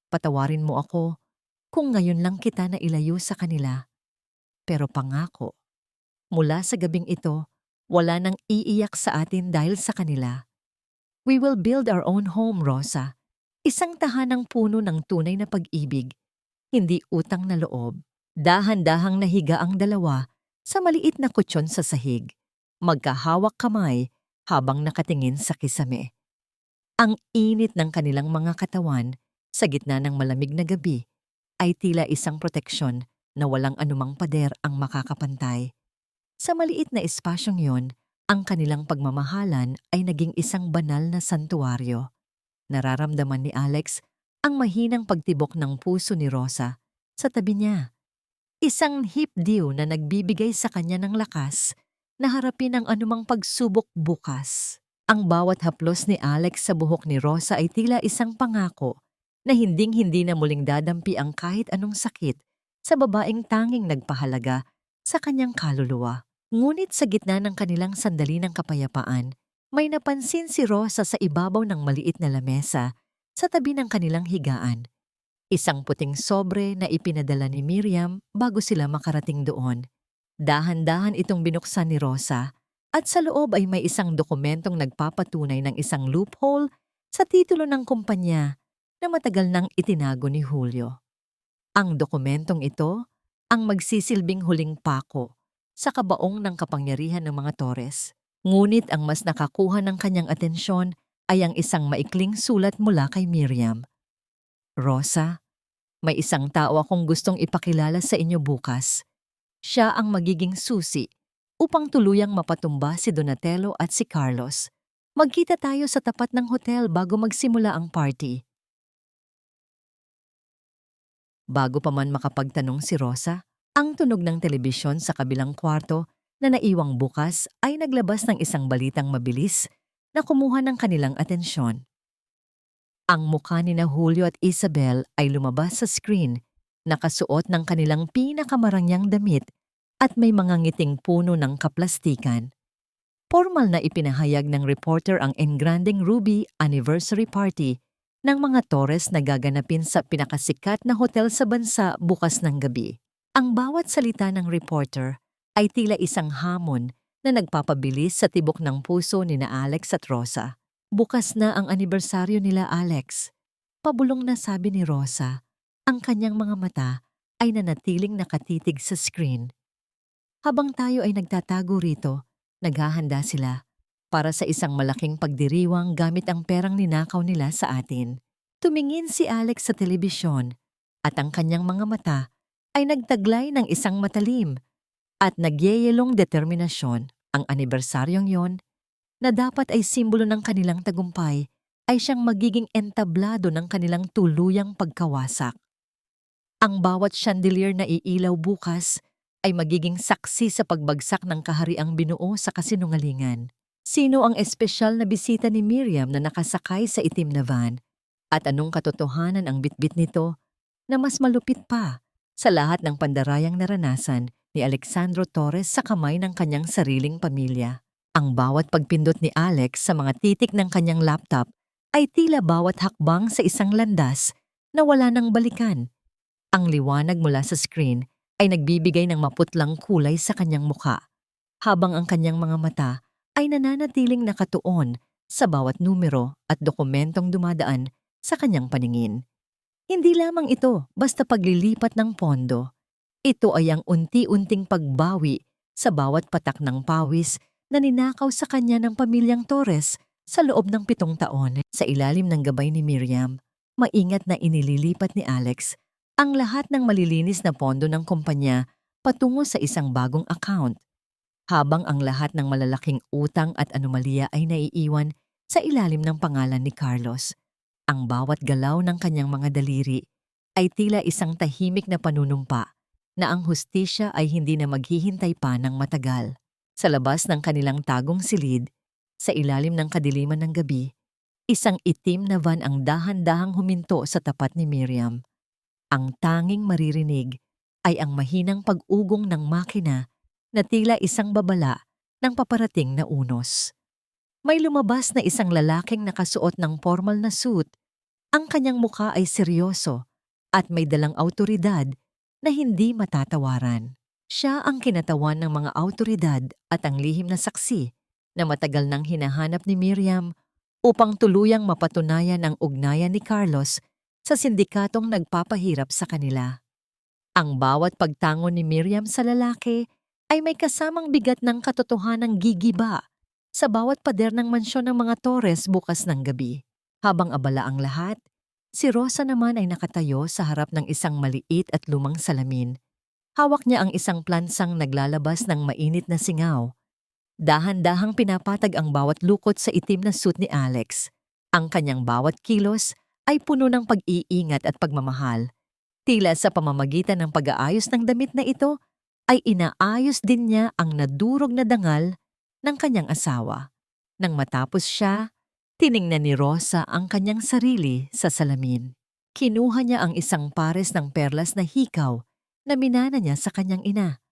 Patawarin mo ako kung ngayon lang kita na ilayo sa kanila. Pero pangako, mula sa gabing ito, wala nang iiyak sa atin dahil sa kanila. We will build our own home, Rosa. Isang tahanang puno ng tunay na pag-ibig, hindi utang na loob. Dahan-dahang nahiga ang dalawa sa maliit na kutsyon sa sahig, magkahawak kamay habang nakatingin sa kisame. Ang init ng kanilang mga katawan sa gitna ng malamig na gabi ay tila isang proteksyon na walang anumang pader ang makakapantay. Sa maliit na espasyong yon, ang kanilang pagmamahalan ay naging isang banal na santuaryo. Nararamdaman ni Alex ang mahinang pagtibok ng puso ni Rosa sa tabi niya. Isang hipdiw na nagbibigay sa kanya ng lakas na harapin ang anumang pagsubok bukas. Ang bawat haplos ni Alex sa buhok ni Rosa ay tila isang pangako na hinding-hindi na muling dadampi ang kahit anong sakit sa babaeng tanging nagpahalaga sa kanyang kaluluwa. Ngunit sa gitna ng kanilang sandali ng kapayapaan, may napansin si Rosa sa ibabaw ng maliit na lamesa sa tabi ng kanilang higaan. Isang puting sobre na ipinadala ni Miriam bago sila makarating doon. Dahan-dahan itong binuksan ni Rosa at sa loob ay may isang dokumentong nagpapatunay ng isang loophole sa titulo ng kumpanya na matagal nang itinago ni Julio. Ang dokumentong ito ang magsisilbing huling pako sa kabaong ng kapangyarihan ng mga Torres. Ngunit ang mas nakakuha ng kanyang atensyon ay ang isang maikling sulat mula kay Miriam. Rosa, may isang tao akong gustong ipakilala sa inyo bukas. Siya ang magiging susi upang tuluyang mapatumba si Donatello at si Carlos. Magkita tayo sa tapat ng hotel bago magsimula ang party. Bago pa man makapagtanong si Rosa, ang tunog ng telebisyon sa kabilang kwarto na naiwang bukas ay naglabas ng isang balitang mabilis na kumuha ng kanilang atensyon. Ang mukha ni na Julio at Isabel ay lumabas sa screen, nakasuot ng kanilang pinakamarangyang damit at may mga ngiting puno ng kaplastikan. Formal na ipinahayag ng reporter ang engranding Ruby Anniversary Party ng mga Torres na gaganapin sa pinakasikat na hotel sa bansa bukas ng gabi. Ang bawat salita ng reporter ay tila isang hamon na nagpapabilis sa tibok ng puso ni na Alex at Rosa. Bukas na ang anibersaryo nila, Alex. Pabulong na sabi ni Rosa. Ang kanyang mga mata ay nanatiling nakatitig sa screen. Habang tayo ay nagtatago rito, naghahanda sila para sa isang malaking pagdiriwang gamit ang perang ninakaw nila sa atin. Tumingin si Alex sa telebisyon at ang kanyang mga mata ay nagtaglay ng isang matalim at nagyeyelong determinasyon. Ang anibersaryong yon na dapat ay simbolo ng kanilang tagumpay ay siyang magiging entablado ng kanilang tuluyang pagkawasak. Ang bawat chandelier na iilaw bukas ay magiging saksi sa pagbagsak ng kahariang binuo sa kasinungalingan. Sino ang espesyal na bisita ni Miriam na nakasakay sa itim na van? At anong katotohanan ang bitbit nito na mas malupit pa sa lahat ng pandarayang naranasan ni Alexandro Torres sa kamay ng kanyang sariling pamilya? Ang bawat pagpindot ni Alex sa mga titik ng kanyang laptop ay tila bawat hakbang sa isang landas na wala nang balikan. Ang liwanag mula sa screen ay nagbibigay ng maputlang kulay sa kanyang mukha, habang ang kanyang mga mata ay nananatiling nakatuon sa bawat numero at dokumentong dumadaan sa kanyang paningin. Hindi lamang ito basta paglilipat ng pondo. Ito ay ang unti-unting pagbawi sa bawat patak ng pawis na ninakaw sa kanya ng pamilyang Torres sa loob ng 7 taon. Sa ilalim ng gabay ni Miriam, maingat na inililipat ni Alex ang lahat ng malilinis na pondo ng kumpanya patungo sa isang bagong account, habang ang lahat ng malalaking utang at anomalya ay naiiwan sa ilalim ng pangalan ni Carlos. Ang bawat galaw ng kanyang mga daliri ay tila isang tahimik na panunumpa na ang hustisya ay hindi na maghihintay pa ng matagal. Sa labas ng kanilang tagong silid, sa ilalim ng kadiliman ng gabi, isang itim na van ang dahan-dahang huminto sa tapat ni Miriam. Ang tanging maririnig ay ang mahinang pag-ugong ng makina na tila isang babala ng paparating na unos. May lumabas na isang lalaking nakasuot ng formal na suit. Ang kanyang mukha ay seryoso at may dalang awtoridad na hindi matatawaran. Siya ang kinatawan ng mga awtoridad at ang lihim na saksi na matagal nang hinahanap ni Miriam upang tuluyang mapatunayan ang ugnayan ni Carlos sa sindikatong nagpapahirap sa kanila. Ang bawat pagtango ni Miriam sa lalaki ay may kasamang bigat ng katotohanang gigiba sa bawat pader ng mansyon ng mga Torres bukas ng gabi. Habang abala ang lahat, si Rosa naman ay nakatayo sa harap ng isang maliit at lumang salamin. Hawak niya ang isang plansang naglalabas ng mainit na singaw. Dahan-dahang pinapatag ang bawat lukot sa itim na suit ni Alex. Ang kanyang bawat kilos ay puno ng pag-iingat at pagmamahal. Tila sa pamamagitan ng pag-aayos ng damit na ito, ay inaayos din niya ang nadurog na dangal ng kanyang asawa. Nang matapos siya, tiningnan ni Rosa ang kanyang sarili sa salamin. Kinuha niya ang isang pares ng perlas na hikaw na minana niya sa kanyang ina.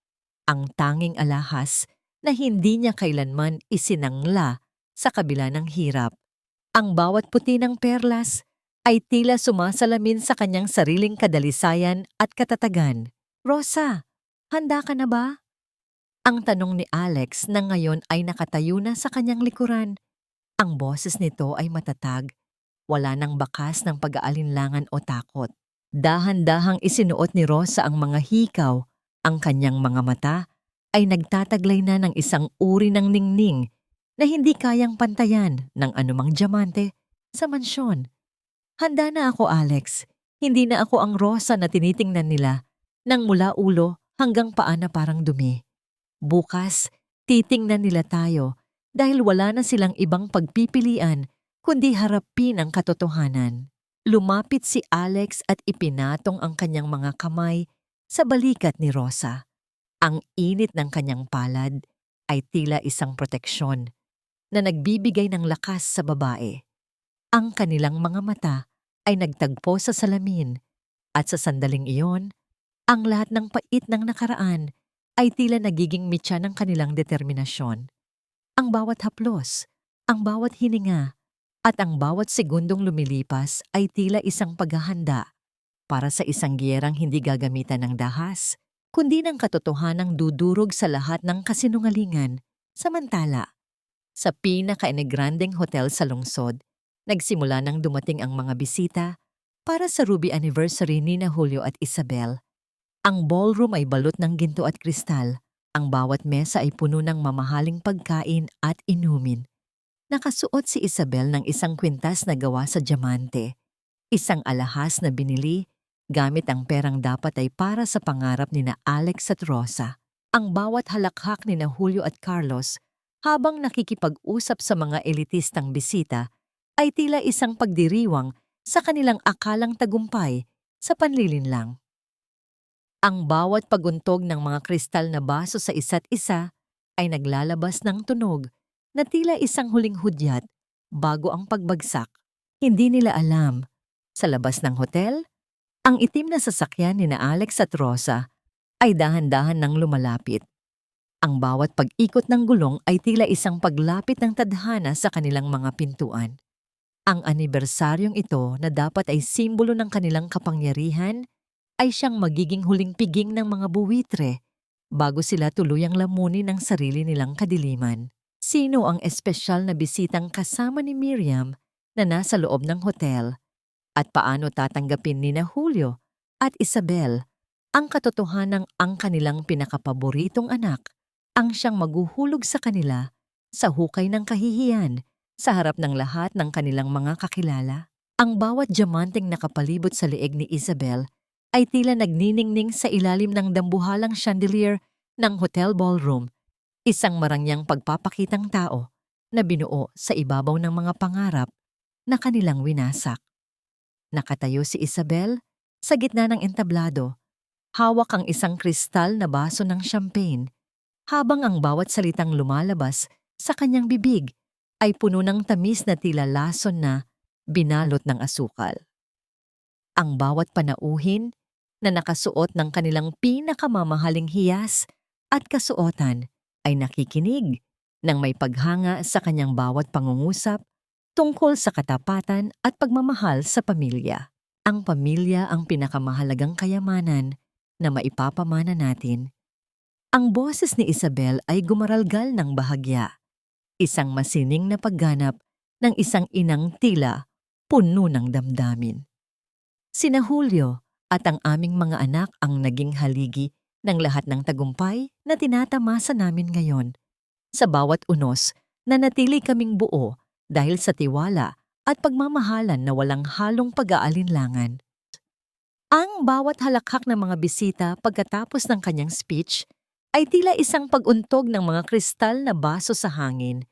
Ang tanging alahas na hindi niya kailanman isinangla sa kabila ng hirap. Ang bawat puti ng perlas ay tila sumasalamin sa kanyang sariling kadalisayan at katatagan. Rosa, handa ka na ba? Ang tanong ni Alex na ngayon ay nakatayo na sa kanyang likuran. Ang boses nito ay matatag, wala nang bakas ng pag-aalinlangan o takot. Dahan-dahang isinuot ni Rosa ang mga hikaw, ang kanyang mga mata ay nagtataglay na ng isang uri ng ningning na hindi kayang pantayan ng anumang diamante sa mansyon. Handa na ako, Alex. Hindi na ako ang Rosa na tinitingnan nila nang mula ulo hanggang paa na parang dumi. Bukas, titingnan nila tayo dahil wala na silang ibang pagpipilian kundi harapin ang katotohanan. Lumapit si Alex at ipinatong ang kanyang mga kamay sa balikat ni Rosa. Ang init ng kanyang palad ay tila isang proteksyon na nagbibigay ng lakas sa babae. Ang kanilang mga mata ay nagtagpo sa salamin at sa sandaling iyon, ang lahat ng pait ng nakaraan ay tila nagiging mitya ng kanilang determinasyon. Ang bawat haplos, ang bawat hininga, at ang bawat segundong lumilipas ay tila isang paghahanda para sa isang giyerang hindi gagamitan ng dahas, kundi ng katotohanang dudurog sa lahat ng kasinungalingan. Samantala, sa pinaka-enegrandeng hotel sa lungsod, nagsimula nang dumating ang mga bisita para sa ruby anniversary ni na Julio at Isabel. Ang ballroom ay balot ng ginto at kristal. Ang bawat mesa ay puno ng mamahaling pagkain at inumin. Nakasuot si Isabel ng isang kwintas na gawa sa diamante. Isang alahas na binili gamit ang perang dapat ay para sa pangarap ni na Alex at Rosa. Ang bawat halakhak ni na Julio at Carlos habang nakikipag-usap sa mga elitistang bisita ay tila isang pagdiriwang sa kanilang akalang tagumpay sa panlilinlang. Ang bawat paguntog ng mga kristal na baso sa isa't isa ay naglalabas ng tunog na tila isang huling hudyat bago ang pagbagsak. Hindi nila alam, sa labas ng hotel, ang itim na sasakyan ni na Alex at Rosa ay dahan-dahan nang lumalapit. Ang bawat pag-ikot ng gulong ay tila isang paglapit ng tadhana sa kanilang mga pintuan. Ang anibersaryong ito na dapat ay simbolo ng kanilang kapangyarihan ay siyang magiging huling piging ng mga buwitre bago sila tuluyang lamunin ng sarili nilang kadiliman. Sino ang espesyal na bisitang kasama ni Miriam na nasa loob ng hotel? At paano tatanggapin ni na Julio at Isabel ang katotohanang ang kanilang pinakapaboritong anak ang siyang maghuhulog sa kanila sa hukay ng kahihiyan sa harap ng lahat ng kanilang mga kakilala? Ang bawat diamanteng nakapalibot sa leeg ni Isabel ay tila nagniningning sa ilalim ng dambuhalang chandelier ng hotel ballroom, isang marangyang pagpapakitang tao na binuo sa ibabaw ng mga pangarap na kanilang winasak. Nakatayo si Isabel sa gitna ng entablado, hawak ang isang kristal na baso ng champagne, habang ang bawat salitang lumalabas sa kanyang bibig ay puno ng tamis na tila lason na binalot ng asukal. Ang bawat panauhin na nakasuot ng kanilang pinakamamahaling hiyas at kasuotan ay nakikinig ng may paghanga sa kanyang bawat pangungusap tungkol sa katapatan at pagmamahal sa pamilya. Ang pamilya ang pinakamahalagang kayamanan na maipapamana natin. Ang boses ni Isabel ay gumaralgal ng bahagya, isang masining na pagganap ng isang inang tila puno ng damdamin. Sina Julio at ang aming mga anak ang naging haligi ng lahat ng tagumpay na tinatamasa namin ngayon. Sa bawat unos, nanatili kaming buo dahil sa tiwala at pagmamahalan na walang halong pag-aalinlangan. Ang bawat halakhak ng mga bisita pagkatapos ng kanyang speech ay tila isang pag-untog ng mga kristal na baso sa hangin.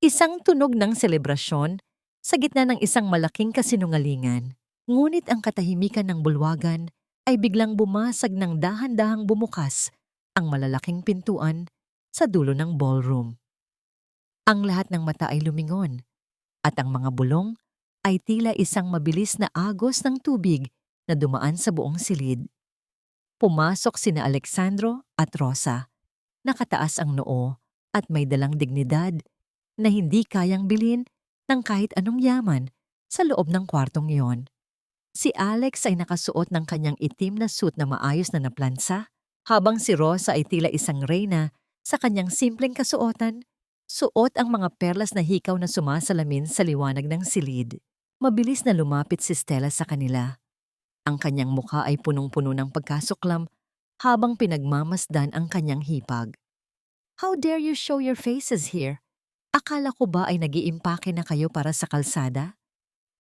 Isang tunog ng selebrasyon sa gitna ng isang malaking kasinungalingan. Ngunit ang katahimikan ng bulwagan ay biglang bumasag ng dahan-dahang bumukas ang malalaking pintuan sa dulo ng ballroom. Ang lahat ng mata ay lumingon at ang mga bulong ay tila isang mabilis na agos ng tubig na dumaan sa buong silid. Pumasok sina Alexandro at Rosa, nakataas ang noo at may dalang dignidad na hindi kayang bilhin ng kahit anong yaman sa loob ng kwartong iyon. Si Alex ay nakasuot ng kanyang itim na suit na maayos na naplansa, habang si Rosa ay tila isang reyna sa kanyang simpleng kasuotan. Suot ang mga perlas na hikaw na sumasalamin sa liwanag ng silid. Mabilis na lumapit si Stella sa kanila. Ang kanyang mukha ay punong-puno ng pagkasuklam habang pinagmamasdan ang kanyang hipag. "How dare you show your faces here? Akala ko ba ay nag-iimpake na kayo para sa kalsada?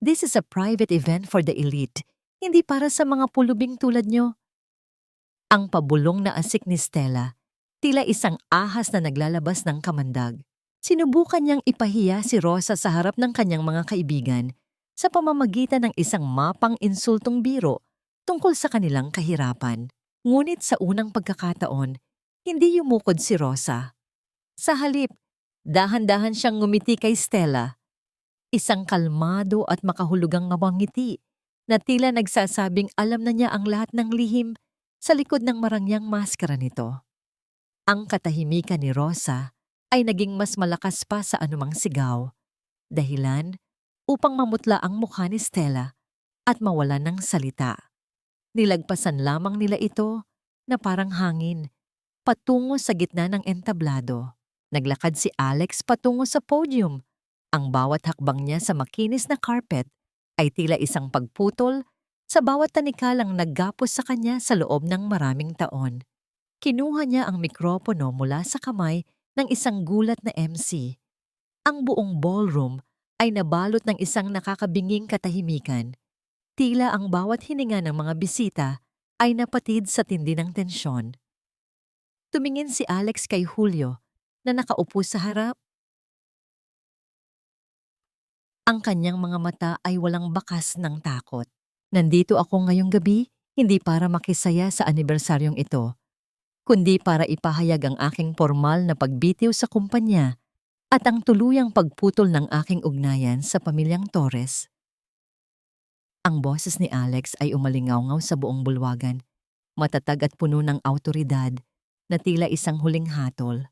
This is a private event for the elite, hindi para sa mga pulubing tulad nyo." Ang pabulong na asik ni Stella, tila isang ahas na naglalabas ng kamandag. Sinubukan niyang ipahiya si Rosa sa harap ng kanyang mga kaibigan sa pamamagitan ng isang mapang insultong biro tungkol sa kanilang kahirapan. Ngunit sa unang pagkakataon, hindi yumukod si Rosa. Sa halip, dahan-dahan siyang ngumiti kay Stella. Isang kalmado at makahulugang ngiti na tila nagsasabing alam na niya ang lahat ng lihim sa likod ng marangyang maskara nito. Ang katahimikan ni Rosa ay naging mas malakas pa sa anumang sigaw, dahilan upang mamutla ang mukha ni Stella at mawalan ng salita. Nilagpasan lamang nila ito na parang hangin, patungo sa gitna ng entablado. Naglakad si Alex patungo sa podium. Ang bawat hakbang niya sa makinis na carpet ay tila isang pagputol sa bawat tanikalang naggapos sa kanya sa loob ng maraming taon. Kinuha niya ang mikropono mula sa kamay ng isang gulat na MC. Ang buong ballroom ay nabalot ng isang nakakabinging katahimikan. Tila ang bawat hininga ng mga bisita ay napatid sa tindi ng tensyon. Tumingin si Alex kay Julio na nakaupo sa harap. Ang kanyang mga mata ay walang bakas ng takot. "Nandito ako ngayong gabi, hindi para makisaya sa anibersaryong ito, kundi para ipahayag ang aking formal na pagbitiw sa kumpanya at ang tuluyang pagputol ng aking ugnayan sa pamilyang Torres." Ang boses ni Alex ay umalingaw-ngaw sa buong bulwagan, matatag at puno ng awtoridad na tila isang huling hatol.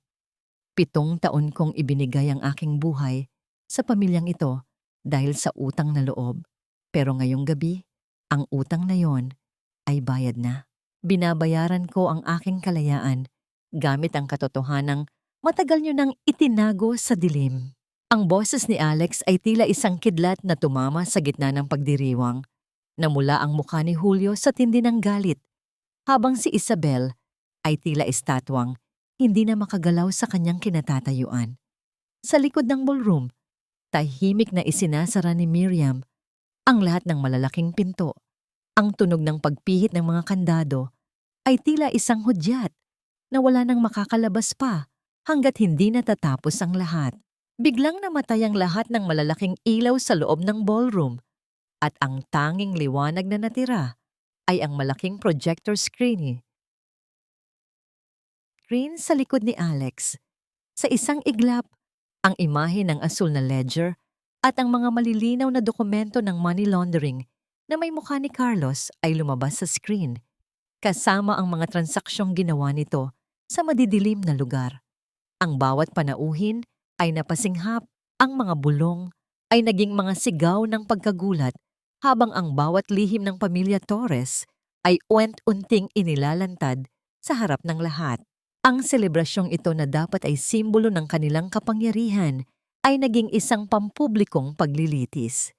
7 taon kong ibinigay ang aking buhay sa pamilyang ito dahil sa utang na loob. Pero ngayong gabi, ang utang na yon ay bayad na. Binabayaran ko ang aking kalayaan gamit ang katotohanang matagal nyo nang itinago sa dilim. Ang boses ni Alex ay tila isang kidlat na tumama sa gitna ng pagdiriwang. Namula ang mukha ni Julio sa tindi ng galit, habang si Isabel ay tila estatwang hindi na makagalaw sa kanyang kinatatayuan. Sa likod ng ballroom, tahimik na isinasara ni Miriam ang lahat ng malalaking pinto. Ang tunog ng pagpihit ng mga kandado ay tila isang hudyat na wala nang makakalabas pa hanggat hindi natatapos ang lahat. Biglang namatay ang lahat ng malalaking ilaw sa loob ng ballroom at ang tanging liwanag na natira ay ang malaking projector screen sa likod ni Alex. Sa isang iglap, ang imahe ng asul na ledger at ang mga malilinaw na dokumento ng money laundering na may mukha ni Carlos ay lumabas sa screen, kasama ang mga transaksyong ginawa nito sa madidilim na lugar. Ang bawat panauhin ay napasinghap, ang mga bulong ay naging mga sigaw ng pagkagulat, habang ang bawat lihim ng pamilya Torres ay unti-unting inilalantad sa harap ng lahat. Ang selebrasyong ito na dapat ay simbolo ng kanilang kapangyarihan ay naging isang pampublikong paglilitis.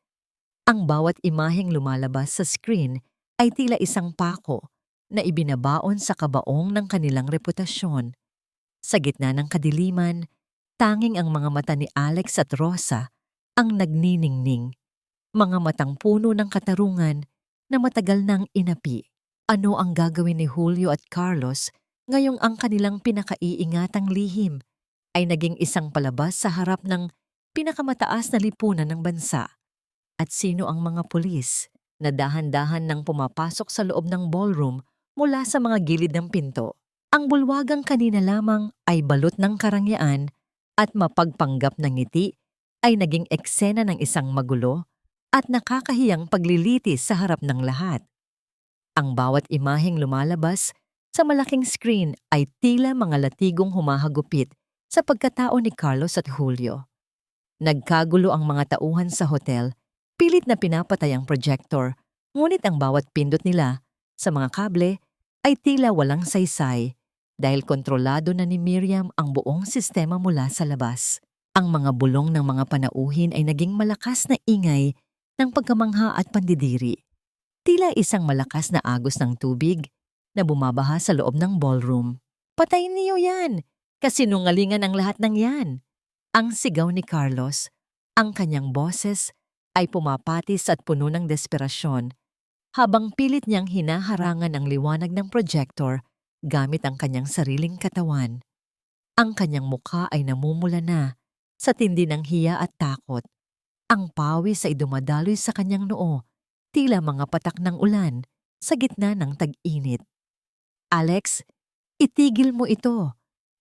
Ang bawat imaheng lumalabas sa screen ay tila isang pako na ibinabaon sa kabaong ng kanilang reputasyon. Sa gitna ng kadiliman, tanging ang mga mata ni Alex at Rosa ang nagniningning. Mga matang puno ng katarungan na matagal nang inapi. Ano ang gagawin ni Julio at Carlos ngayong ang kanilang pinakaiingatang lihim ay naging isang palabas sa harap ng pinakamataas na lipunan ng bansa? At sino ang mga pulis na dahan-dahan nang pumapasok sa loob ng ballroom mula sa mga gilid ng pinto? Ang bulwagang kanina lamang ay balot ng karangyaan at mapagpanggap na ngiti ay naging eksena ng isang magulo at nakakahiyang paglilitis sa harap ng lahat. Ang bawat imaheng lumalabas sa malaking screen ay tila mga latigong humahagupit sa pagkatao ni Carlos at Julio. Nagkagulo ang mga tauhan sa hotel Pilit na pinapatay ang projector, ngunit ang bawat pindot nila sa mga kable ay tila walang saysay dahil kontrolado na ni Miriam ang buong sistema mula sa labas. Ang mga bulong ng mga panauhin ay naging malakas na ingay ng pagkamangha at pandidiri. Tila isang malakas na agos ng tubig na bumabaha sa loob ng ballroom. "Patayin niyo yan! Kasinungalingan ang lahat ng yan!" Ang sigaw ni Carlos, ang kanyang boses ay pumapatis at puno ng desperasyon habang pilit niyang hinaharangan ang liwanag ng projector gamit ang kanyang sariling katawan. Ang kanyang mukha ay namumula na sa tindi ng hiya at takot. Ang pawis ay dumadaloy sa kanyang noo, tila mga patak ng ulan sa gitna ng tag-init. "Alex, itigil mo ito.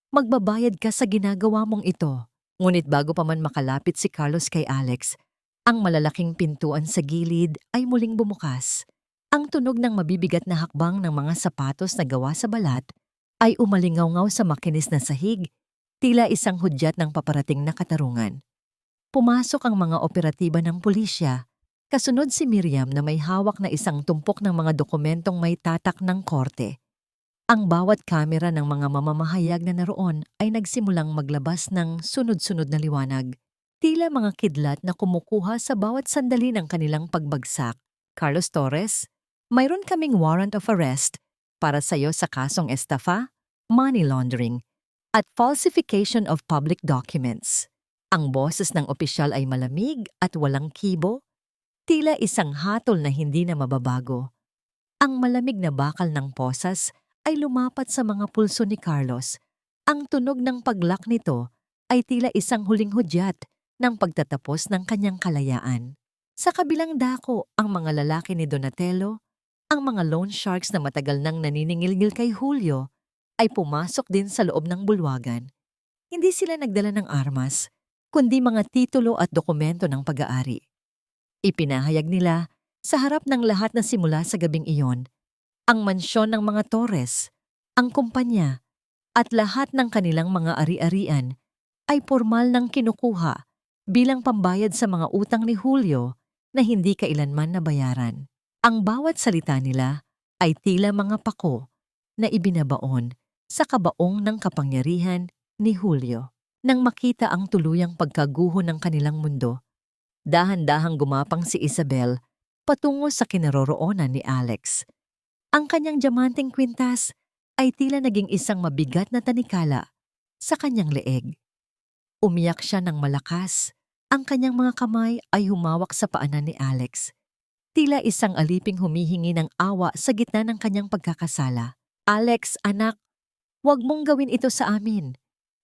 Magbabayad ka sa ginagawa mong ito." Ngunit bago pa man makalapit si Carlos kay Alex, ang malalaking pintuan sa gilid ay muling bumukas. Ang tunog ng mabibigat na hakbang ng mga sapatos na gawa sa balat ay umalingaw-ngaw sa makinis na sahig, tila isang hudyat ng paparating na katarungan. Pumasok ang mga operatiba ng pulisya, kasunod si Miriam na may hawak na isang tumpok ng mga dokumentong may tatak ng korte. Ang bawat kamera ng mga mamamahayag na naroon ay nagsimulang maglabas ng sunod-sunod na liwanag, tila mga kidlat na kumukuha sa bawat sandali ng kanilang pagbagsak. "Carlos Torres, mayroon kaming warrant of arrest para sa iyo sa kasong estafa, money laundering, at falsification of public documents." Ang boses ng opisyal ay malamig at walang kibo, tila isang hatol na hindi na mababago. Ang malamig na bakal ng posas ay lumapat sa mga pulso ni Carlos. Ang tunog ng paglak nito ay tila isang huling hudyat ng pagtatapos ng kanyang kalayaan. Sa kabilang dako, ang mga lalaki ni Donatello, ang mga loan sharks na matagal nang naniningilgil kay Julio, ay pumasok din sa loob ng bulwagan. Hindi sila nagdala ng armas, kundi mga titulo at dokumento ng pag-aari. Ipinahayag nila sa harap ng lahat na simula sa gabing iyon, ang mansyon ng mga Torres, ang kumpanya, at lahat ng kanilang mga ari-arian ay formal nang kinukuha bilang pambayad sa mga utang ni Julio na hindi kailanman nabayaran. Ang bawat salita nila ay tila mga pako na ibinabaon sa kabaong ng kapangyarihan ni Julio. Nang makita ang tuluyang pagkaguho ng kanilang mundo, dahan-dahang gumapang si Isabel patungo sa kinaroroonan ni Alex. Ang kanyang diamanteng kwintas ay tila naging isang mabigat na tanikala sa kanyang leeg. Umiyak siya ng malakas. Ang kanyang mga kamay ay humawak sa paanan ni Alex. Tila isang aliping humihingi ng awa sa gitna ng kanyang pagkakasala. "Alex, anak, huwag mong gawin ito sa amin."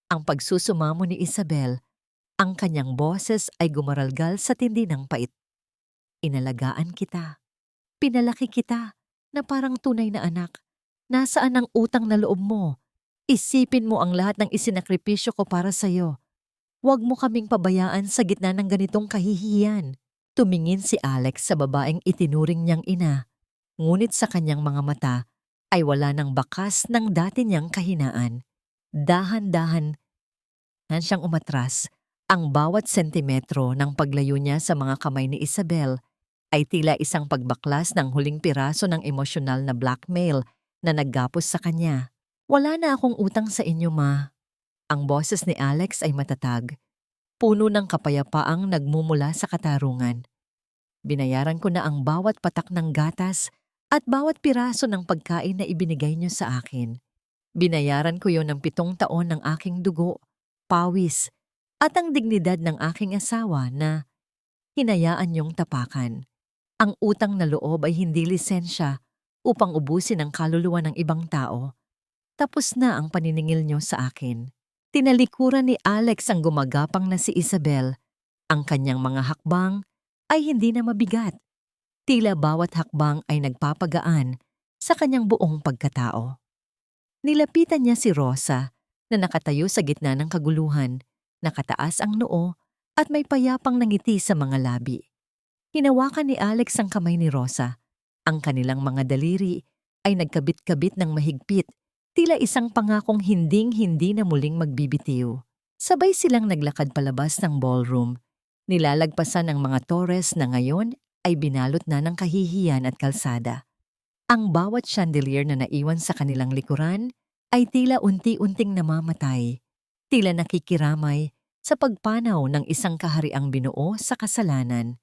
Ang pagsusumamo ni Isabel, ang kanyang boses ay gumaralgal sa tindi ng pait. "Inalagaan kita. Pinalaki kita na parang tunay na anak. Nasaan ang utang na loob mo? Isipin mo ang lahat ng isinakripisyo ko para sa'yo. Huwag mo kaming pabayaan sa gitna ng ganitong kahihiyan." Tumingin si Alex sa babaeng itinuring niyang ina, ngunit sa kanyang mga mata ay wala ng bakas ng dati niyang kahinaan. Dahan-dahan siyang umatras. Ang bawat sentimetro ng paglayo niya sa mga kamay ni Isabel ay tila isang pagbaklas ng huling piraso ng emosyonal na blackmail na naggapos sa kanya. "Wala na akong utang sa inyo, Ma." Ang boses ni Alex ay matatag, puno ng kapayapaang nagmumula sa katarungan. "Binayaran ko na ang bawat patak ng gatas at bawat piraso ng pagkain na ibinigay niyo sa akin. Binayaran ko yon ng 7 taon ng aking dugo, pawis, at ang dignidad ng aking asawa na hinayaan niyong tapakan. Ang utang na loob ay hindi lisensya upang ubusin ang kaluluwa ng ibang tao. Tapos na ang paniningil niyo sa akin." Tinalikuran ni Alex ang gumagapang na si Isabel. Ang kanyang mga hakbang ay hindi na mabigat. Tila bawat hakbang ay nagpapagaan sa kanyang buong pagkatao. Nilapitan niya si Rosa na nakatayo sa gitna ng kaguluhan, nakataas ang noo at may payapang nangiti sa mga labi. Hinawakan ni Alex ang kamay ni Rosa. Ang kanilang mga daliri ay nagkabit-kabit ng mahigpit, tila isang pangakong hinding-hindi na muling magbibitiw. Sabay silang naglakad palabas ng ballroom, Nilalagpasan ng mga Torres na ngayon ay binalot na ng kahihiyan at kalsada. Ang bawat chandelier na naiwan sa kanilang likuran ay tila unti-unting namamatay, tila nakikiramay sa pagpanaw ng isang kahariang binuo sa kasalanan.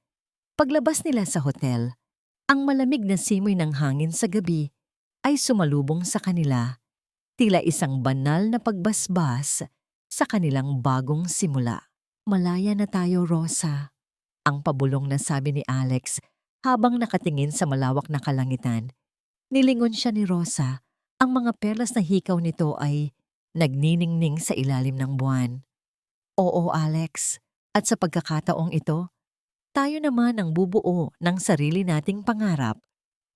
Paglabas nila sa hotel, ang malamig na simoy ng hangin sa gabi ay sumalubong sa kanila, tila isang banal na pagbasbas sa kanilang bagong simula. Malaya na tayo, Rosa, ang pabulong na sabi ni Alex habang nakatingin sa malawak na kalangitan. Nilingon siya ni Rosa, ang mga perlas na hikaw nito ay nagniningning sa ilalim ng buwan. Oo, Alex, at sa pagkakataong ito, tayo naman ang bubuo ng sarili nating pangarap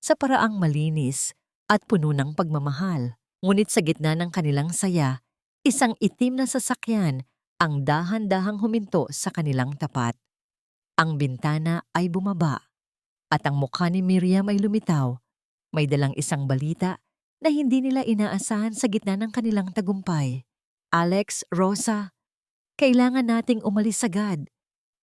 sa paraang malinis at puno ng pagmamahal. Ngunit sa gitna ng kanilang saya, isang itim na sasakyan ang dahan-dahang huminto sa kanilang tapat. Ang bintana ay bumaba at ang mukha ni Miriam ay lumitaw. May dalang isang balita na hindi nila inaasahan sa gitna ng kanilang tagumpay. Alex, Rosa, kailangan nating umalis agad.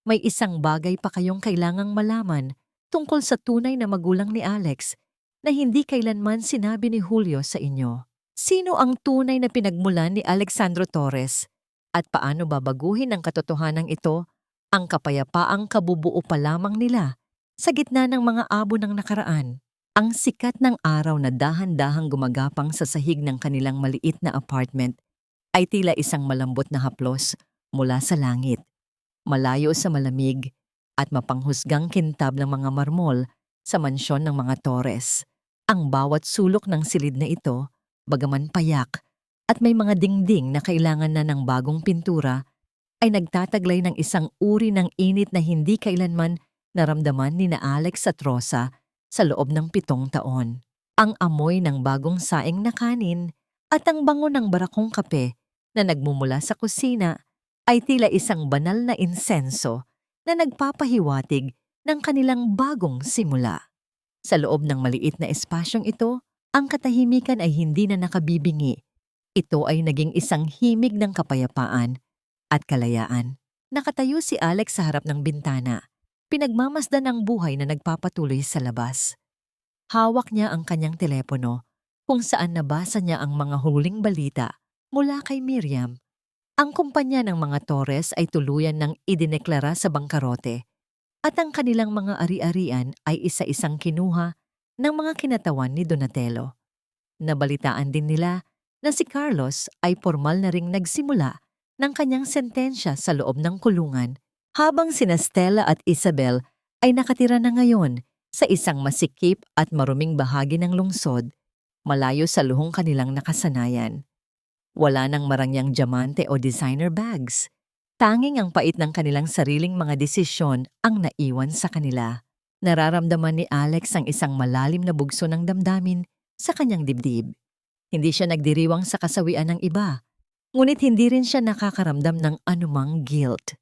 May isang bagay pa kayong kailangang malaman tungkol sa tunay na magulang ni Alex na hindi kailanman sinabi ni Julio sa inyo. Sino ang tunay na pinagmulan ni Alexandro Torres? At paano babaguhin ang katotohanan ito ang kapayapaang kabubuo pa lamang nila sa gitna ng mga abo ng nakaraan? Ang sikat ng araw na dahan-dahang gumagapang sa sahig ng kanilang maliit na apartment ay tila isang malambot na haplos mula sa langit, malayo sa malamig at mapanghusgang kintab ng mga marmol sa mansyon ng mga Torres. Ang bawat sulok ng silid na ito, bagaman payak at may mga dingding na kailangan na ng bagong pintura, ay nagtataglay ng isang uri ng init na hindi kailanman naramdaman ni na Alex at Rosa sa loob ng 7 taon. Ang amoy ng bagong saing na kanin at ang bango ng barakong kape na nagmumula sa kusina ay tila isang banal na insenso na nagpapahiwatig ng kanilang bagong simula. Sa loob ng maliit na espasyong ito, ang katahimikan ay hindi na nakabibingi. Ito ay naging isang himig ng kapayapaan at kalayaan. Nakatayo si Alex sa harap ng bintana, pinagmamasdan ang buhay na nagpapatuloy sa labas. Hawak niya ang kanyang telepono kung saan nabasa niya ang mga huling balita mula kay Miriam. Ang kumpanya ng mga Torres ay tuluyan ng idineklara sa bangkarote at ang kanilang mga ari-arian ay isa-isang kinuha ng mga kinatawan ni Donatello. Nabalitaan din nila na si Carlos ay formal na ring nagsimula ng kanyang sentensya sa loob ng kulungan, habang sina Stella at Isabel ay nakatira na ngayon sa isang masikip at maruming bahagi ng lungsod, malayo sa luhong kanilang nakasanayan. Wala nang marangyang diamante o designer bags. Tanging ang pait ng kanilang sariling mga desisyon ang naiwan sa kanila. Nararamdaman ni Alex ang isang malalim na bugso ng damdamin sa kanyang dibdib. Hindi siya nagdiriwang sa kasawian ng iba, ngunit hindi rin siya nakakaramdam ng anumang guilt.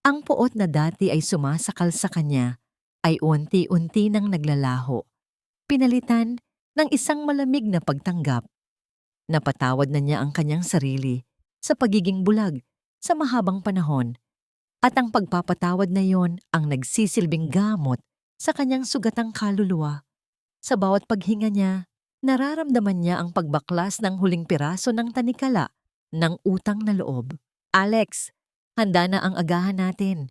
Ang puot na dati ay sumasakal sa kanya ay unti-unti nang naglalaho, pinalitan ng isang malamig na pagtanggap. Napatawad na niya ang kanyang sarili sa pagiging bulag sa mahabang panahon, at ang pagpapatawad na yon ang nagsisilbing gamot sa kanyang sugatang kaluluwa. Sa bawat paghinga niya, nararamdaman niya ang pagbaklas ng huling piraso ng tanikala ng utang na loob. Alex, handa na ang agahan natin.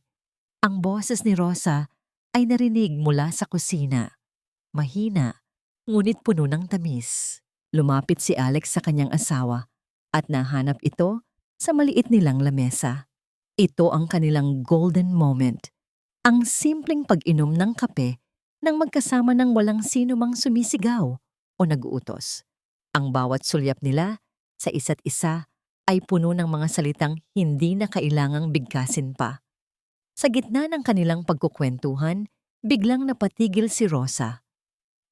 Ang boses ni Rosa ay narinig mula sa kusina. Mahina, ngunit puno ng tamis. Lumapit si Alex sa kanyang asawa at nahanap ito sa maliit nilang lamesa. Ito ang kanilang golden moment. Ang simpleng pag-inom ng kape nang magkasama ng walang sino mang sumisigaw o nag-uutos. Ang bawat sulyap nila sa isa't isa ay puno ng mga salitang hindi na kailangang bigkasin pa. Sa gitna ng kanilang pagkukwentuhan, biglang napatigil si Rosa.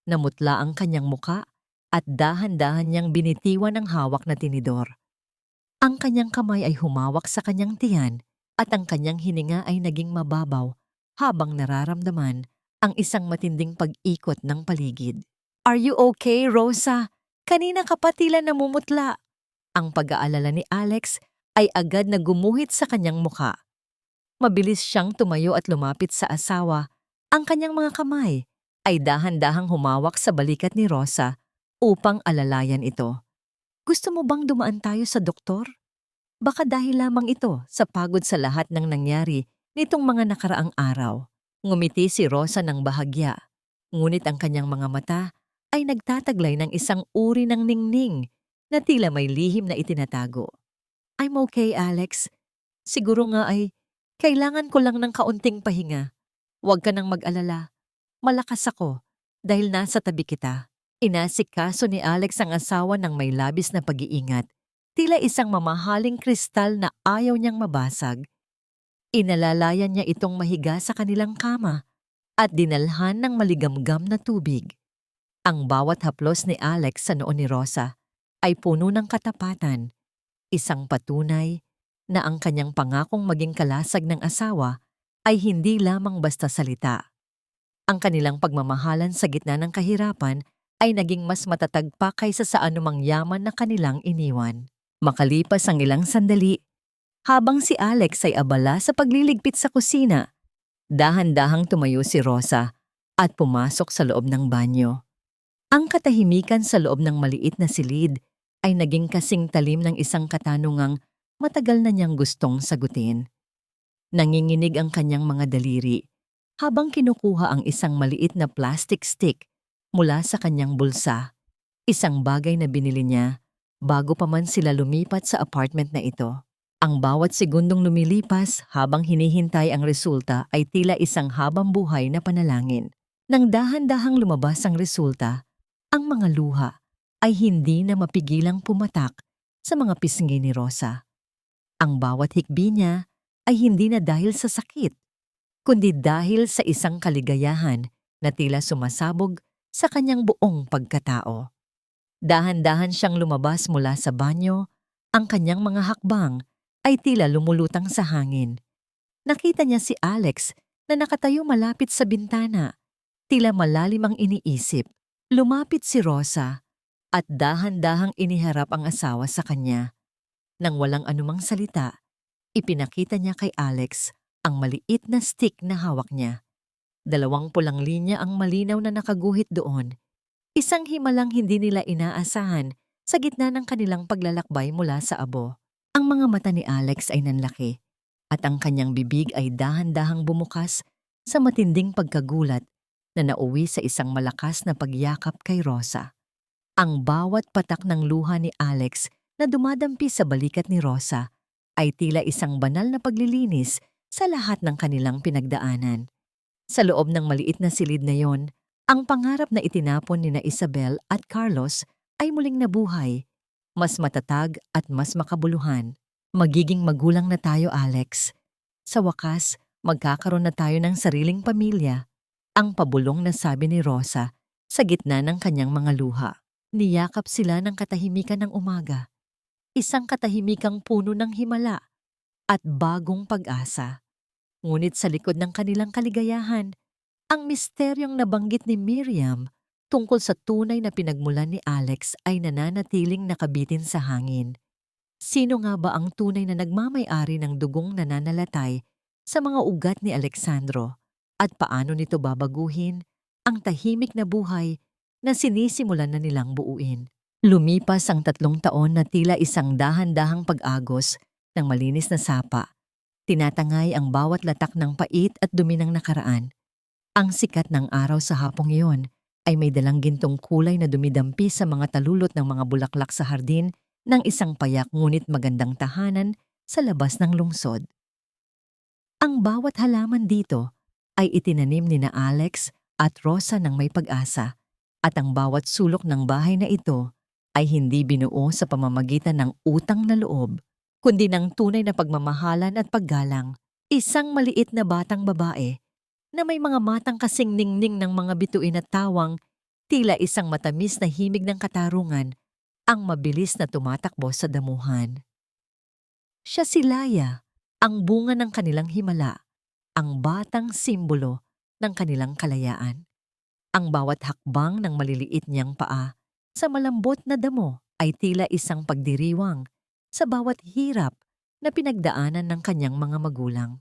Namutla ang kanyang muka at dahan-dahan niyang binitiwan ang hawak na tinidor. Ang kanyang kamay ay humawak sa kanyang tiyan at ang kanyang hininga ay naging mababaw habang nararamdaman ang isang matinding pag-ikot ng paligid. Are you okay, Rosa? Kanina ka pa tila namumutla. Ang pag-aalala ni Alex ay agad na gumuhit sa kanyang muka. Mabilis siyang tumayo at lumapit sa asawa. Ang kanyang mga kamay ay dahan-dahang humawak sa balikat ni Rosa upang alalayan ito. Gusto mo bang dumaan tayo sa doktor? Baka dahil lamang ito sa pagod sa lahat ng nangyari nitong mga nakaraang araw. Ngumiti si Rosa ng bahagya, ngunit ang kanyang mga mata ay nagtataglay ng isang uri ng ningning na tila may lihim na itinatago. I'm okay, Alex. Siguro nga ay kailangan ko lang ng kaunting pahinga. Huwag ka nang mag-alala. Malakas ako dahil nasa tabi kita. Inasikaso ni Alex ang asawa ng may labis na pag-iingat. Tila isang mamahaling kristal na ayaw niyang mabasag. Inalalayan niya itong mahiga sa kanilang kama at dinalhan ng maligamgam na tubig. Ang bawat haplos ni Alex sa noo ni Rosa ay puno ng katapatan, isang patunay na ang kanyang pangakong maging kalasag ng asawa ay hindi lamang basta salita. Ang kanilang pagmamahalan sa gitna ng kahirapan ay naging mas matatag pa kaysa sa anumang yaman na kanilang iniwan. Makalipas ang ilang sandali, habang si Alex ay abala sa pagliligpit sa kusina, dahan-dahang tumayo si Rosa at pumasok sa loob ng banyo. Ang katahimikan sa loob ng maliit na silid ay naging kasing talim ng isang katanungang matagal na niyang gustong sagutin. Nanginginig ang kanyang mga daliri habang kinukuha ang isang maliit na plastic stick mula sa kanyang bulsa, isang bagay na binili niya bago pa man sila lumipat sa apartment na ito. Ang bawat segundong lumilipas habang hinihintay ang resulta ay tila isang habang buhay na panalangin. Nang dahan-dahang lumabas ang resulta, ang mga luha ay hindi na mapigilang pumatak sa mga pisngi ni Rosa. Ang bawat hikbi niya ay hindi na dahil sa sakit, kundi dahil sa isang kaligayahan na tila sumasabog sa kanyang buong pagkatao. Dahan-dahan siyang lumabas mula sa banyo, ang kanyang mga hakbang ay tila lumulutang sa hangin. Nakita niya si Alex na nakatayo malapit sa bintana, tila malalim ang iniisip. Lumapit si Rosa at dahan-dahang iniharap ang asawa sa kanya. Nang walang anumang salita, ipinakita niya kay Alex ang maliit na stick na hawak niya. 2 pulang linya ang malinaw na nakaguhit doon. Isang himalang hindi nila inaasahan sa gitna ng kanilang paglalakbay mula sa abo. Ang mga mata ni Alex ay nanlaki at ang kanyang bibig ay dahan-dahang bumukas sa matinding pagkagulat na nauwi sa isang malakas na pagyakap kay Rosa. Ang bawat patak ng luha ni Alex na dumadampi sa balikat ni Rosa ay tila isang banal na paglilinis sa lahat ng kanilang pinagdaanan. Sa loob ng maliit na silid na yon, ang pangarap na itinapon ni na Isabel at Carlos ay muling nabuhay, mas matatag at mas makabuluhan. Magiging magulang na tayo, Alex. Sa wakas, magkakaroon na tayo ng sariling pamilya. Ang pabulong na sabi ni Rosa sa gitna ng kanyang mga luha. Niyakap sila ng katahimikan ng umaga. Isang katahimikang puno ng himala at bagong pag-asa. Ngunit sa likod ng kanilang kaligayahan, ang misteryong nabanggit ni Miriam tungkol sa tunay na pinagmulan ni Alex ay nananatiling nakabitin sa hangin. Sino nga ba ang tunay na nagmamay-ari ng dugong nananalatay sa mga ugat ni Alexandro at paano nito babaguhin ang tahimik na buhay na sinisimulan na nilang buuin? Lumipas ang 3 taon na tila isang dahan-dahang pag-agos ng malinis na sapa. Tinatangay ang bawat latak ng pait at dumi ng nakaraan. Ang sikat ng araw sa hapong iyon ay may dalang gintong kulay na dumidampi sa mga talulot ng mga bulaklak sa hardin ng isang payak ngunit magandang tahanan sa labas ng lungsod. Ang bawat halaman dito ay itinanim ni na Alex at Rosa ng may pag-asa, at ang bawat sulok ng bahay na ito ay hindi binuo sa pamamagitan ng utang na loob, kundi ng tunay na pagmamahalan at paggalang. Isang maliit na batang babae na may mga matang kasing ningning ng mga bituin at tawang, tila isang matamis na himig ng katarungan, ang mabilis na tumatakbo sa damuhan. Siya si Laya, ang bunga ng kanilang himala, ang batang simbolo ng kanilang kalayaan. Ang bawat hakbang ng maliliit niyang paa sa malambot na damo ay tila isang pagdiriwang sa bawat hirap na pinagdaanan ng kanyang mga magulang.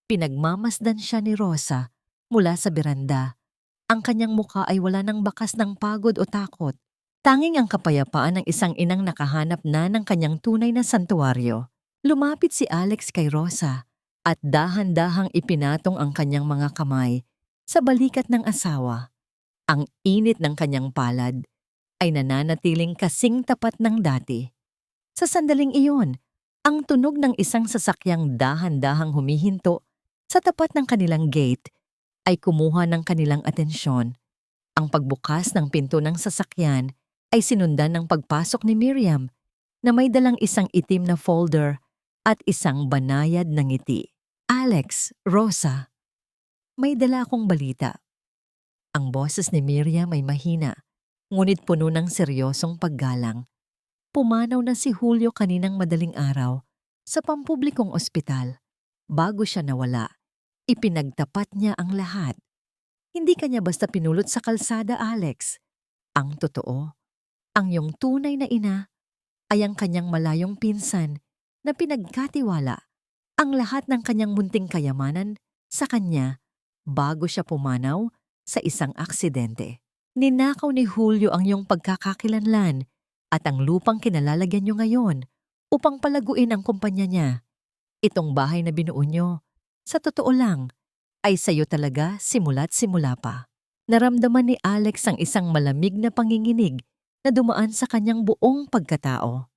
Pinagmamasdan siya ni Rosa mula sa beranda. Ang kanyang mukha ay wala ng bakas ng pagod o takot. Tanging ang kapayapaan ng isang inang nakahanap na ng kanyang tunay na santuwaryo. Lumapit si Alex kay Rosa at dahan-dahang ipinatong ang kanyang mga kamay sa balikat ng asawa. Ang init ng kanyang palad ay nananatiling kasing tapat ng dati. Sa sandaling iyon, ang tunog ng isang sasakyang dahan-dahang humihinto sa tapat ng kanilang gate ay kumuha ng kanilang atensyon. Ang pagbukas ng pinto ng sasakyan ay sinundan ng pagpasok ni Miriam na may dalang isang itim na folder at isang banayad na ngiti. Alex, Rosa, may dala akong balita. Ang boses ni Miriam ay mahina, ngunit puno ng seryosong paggalang. Pumanaw na si Julio kaninang madaling araw sa pampublikong ospital. Bago siya nawala, ipinagtapat niya ang lahat. Hindi kanya basta pinulot sa kalsada, Alex. Ang totoo, ang iyong tunay na ina ay ang kanyang malayong pinsan na pinagkatiwala ang lahat ng kanyang munting kayamanan sa kanya bago siya pumanaw sa isang aksidente. Ninakaw ni Julio ang iyong pagkakakilanlan at ang lupang kinalalagyan niyo ngayon upang palaguin ang kumpanya niya. Itong bahay na binuo niyo, sa totoo lang, ay sayo talaga simula't simula pa. Naramdaman ni Alex ang isang malamig na panginginig na dumaan sa kanyang buong pagkatao.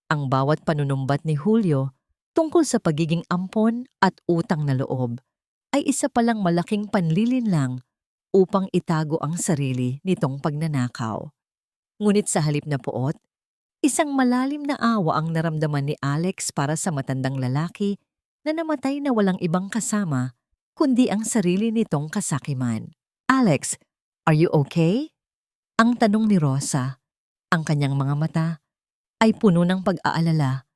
Ang bawat panunumbat ni Julio tungkol sa pagiging ampon at utang na loob ay isa palang malaking panlilinlang upang itago ang sarili nitong pagnanakaw. Ngunit sa halip na puot, isang malalim na awa ang naramdaman ni Alex para sa matandang lalaki na namatay na walang ibang kasama kundi ang sarili nitong kasakiman. Alex, are you okay? Ang tanong ni Rosa. Ang kanyang mga mata ay puno ng pag-aalala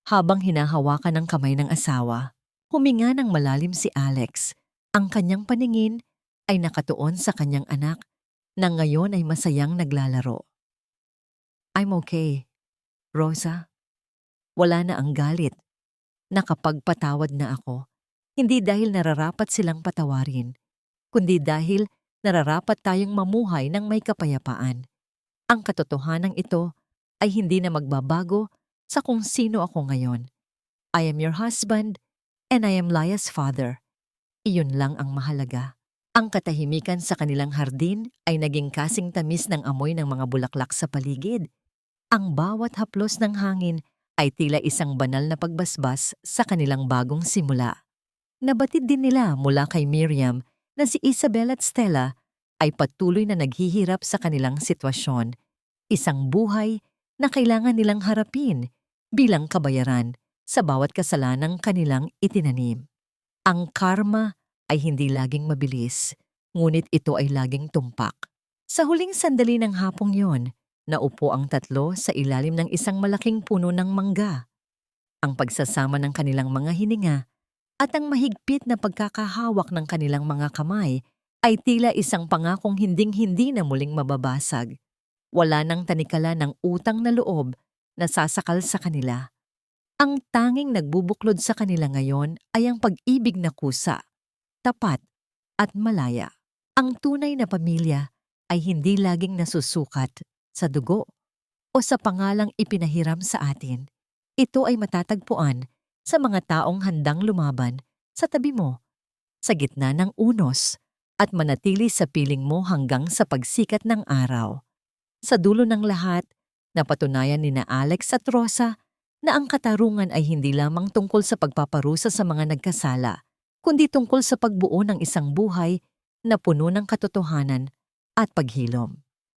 habang hinahawakan ng kamay ng asawa. Huminga ng malalim si Alex. Ang kanyang paningin ay nakatuon sa kanyang anak na ngayon ay masayang naglalaro. I'm okay, Rosa. Wala na ang galit. Nakapagpatawad na ako. Hindi dahil nararapat silang patawarin, kundi dahil nararapat tayong mamuhay ng may kapayapaan. Ang katotohanan ito ay hindi na magbabago sa kung sino ako ngayon. I am your husband and I am Laya's father. Iyon lang ang mahalaga. Ang katahimikan sa kanilang hardin ay naging kasing tamis ng amoy ng mga bulaklak sa paligid. Ang bawat haplos ng hangin ay tila isang banal na pagbasbas sa kanilang bagong simula. Nabatid din nila mula kay Miriam na si Isabel at Stella ay patuloy na naghihirap sa kanilang sitwasyon. Isang buhay na kailangan nilang harapin bilang kabayaran sa bawat kasalanang kanilang itinanim. Ang karma ay hindi laging mabilis, ngunit ito ay laging tumpak. Sa huling sandali ng hapong yon, naupo ang tatlo sa ilalim ng isang malaking puno ng mangga. Ang pagsasama ng kanilang mga hininga at ang mahigpit na pagkakahawak ng kanilang mga kamay ay tila isang pangakong hinding-hindi na muling mababasag. Wala nang tanikala ng utang na loob na sasakal sa kanila. Ang tanging nagbubuklod sa kanila ngayon ay ang pag-ibig na kusa, tapat at malaya. Ang tunay na pamilya ay hindi laging nasusukat sa dugo o sa pangalang ipinahiram sa atin. Ito ay matatagpuan sa mga taong handang lumaban sa tabi mo, sa gitna ng unos, at manatili sa piling mo hanggang sa pagsikat ng araw. Sa dulo ng lahat, napatunayan ni na Alex at Rosa na ang katarungan ay hindi lamang tungkol sa pagpaparusa sa mga nagkasala, kundi tungkol sa pagbuo ng isang buhay na puno ng katotohanan at paghilom.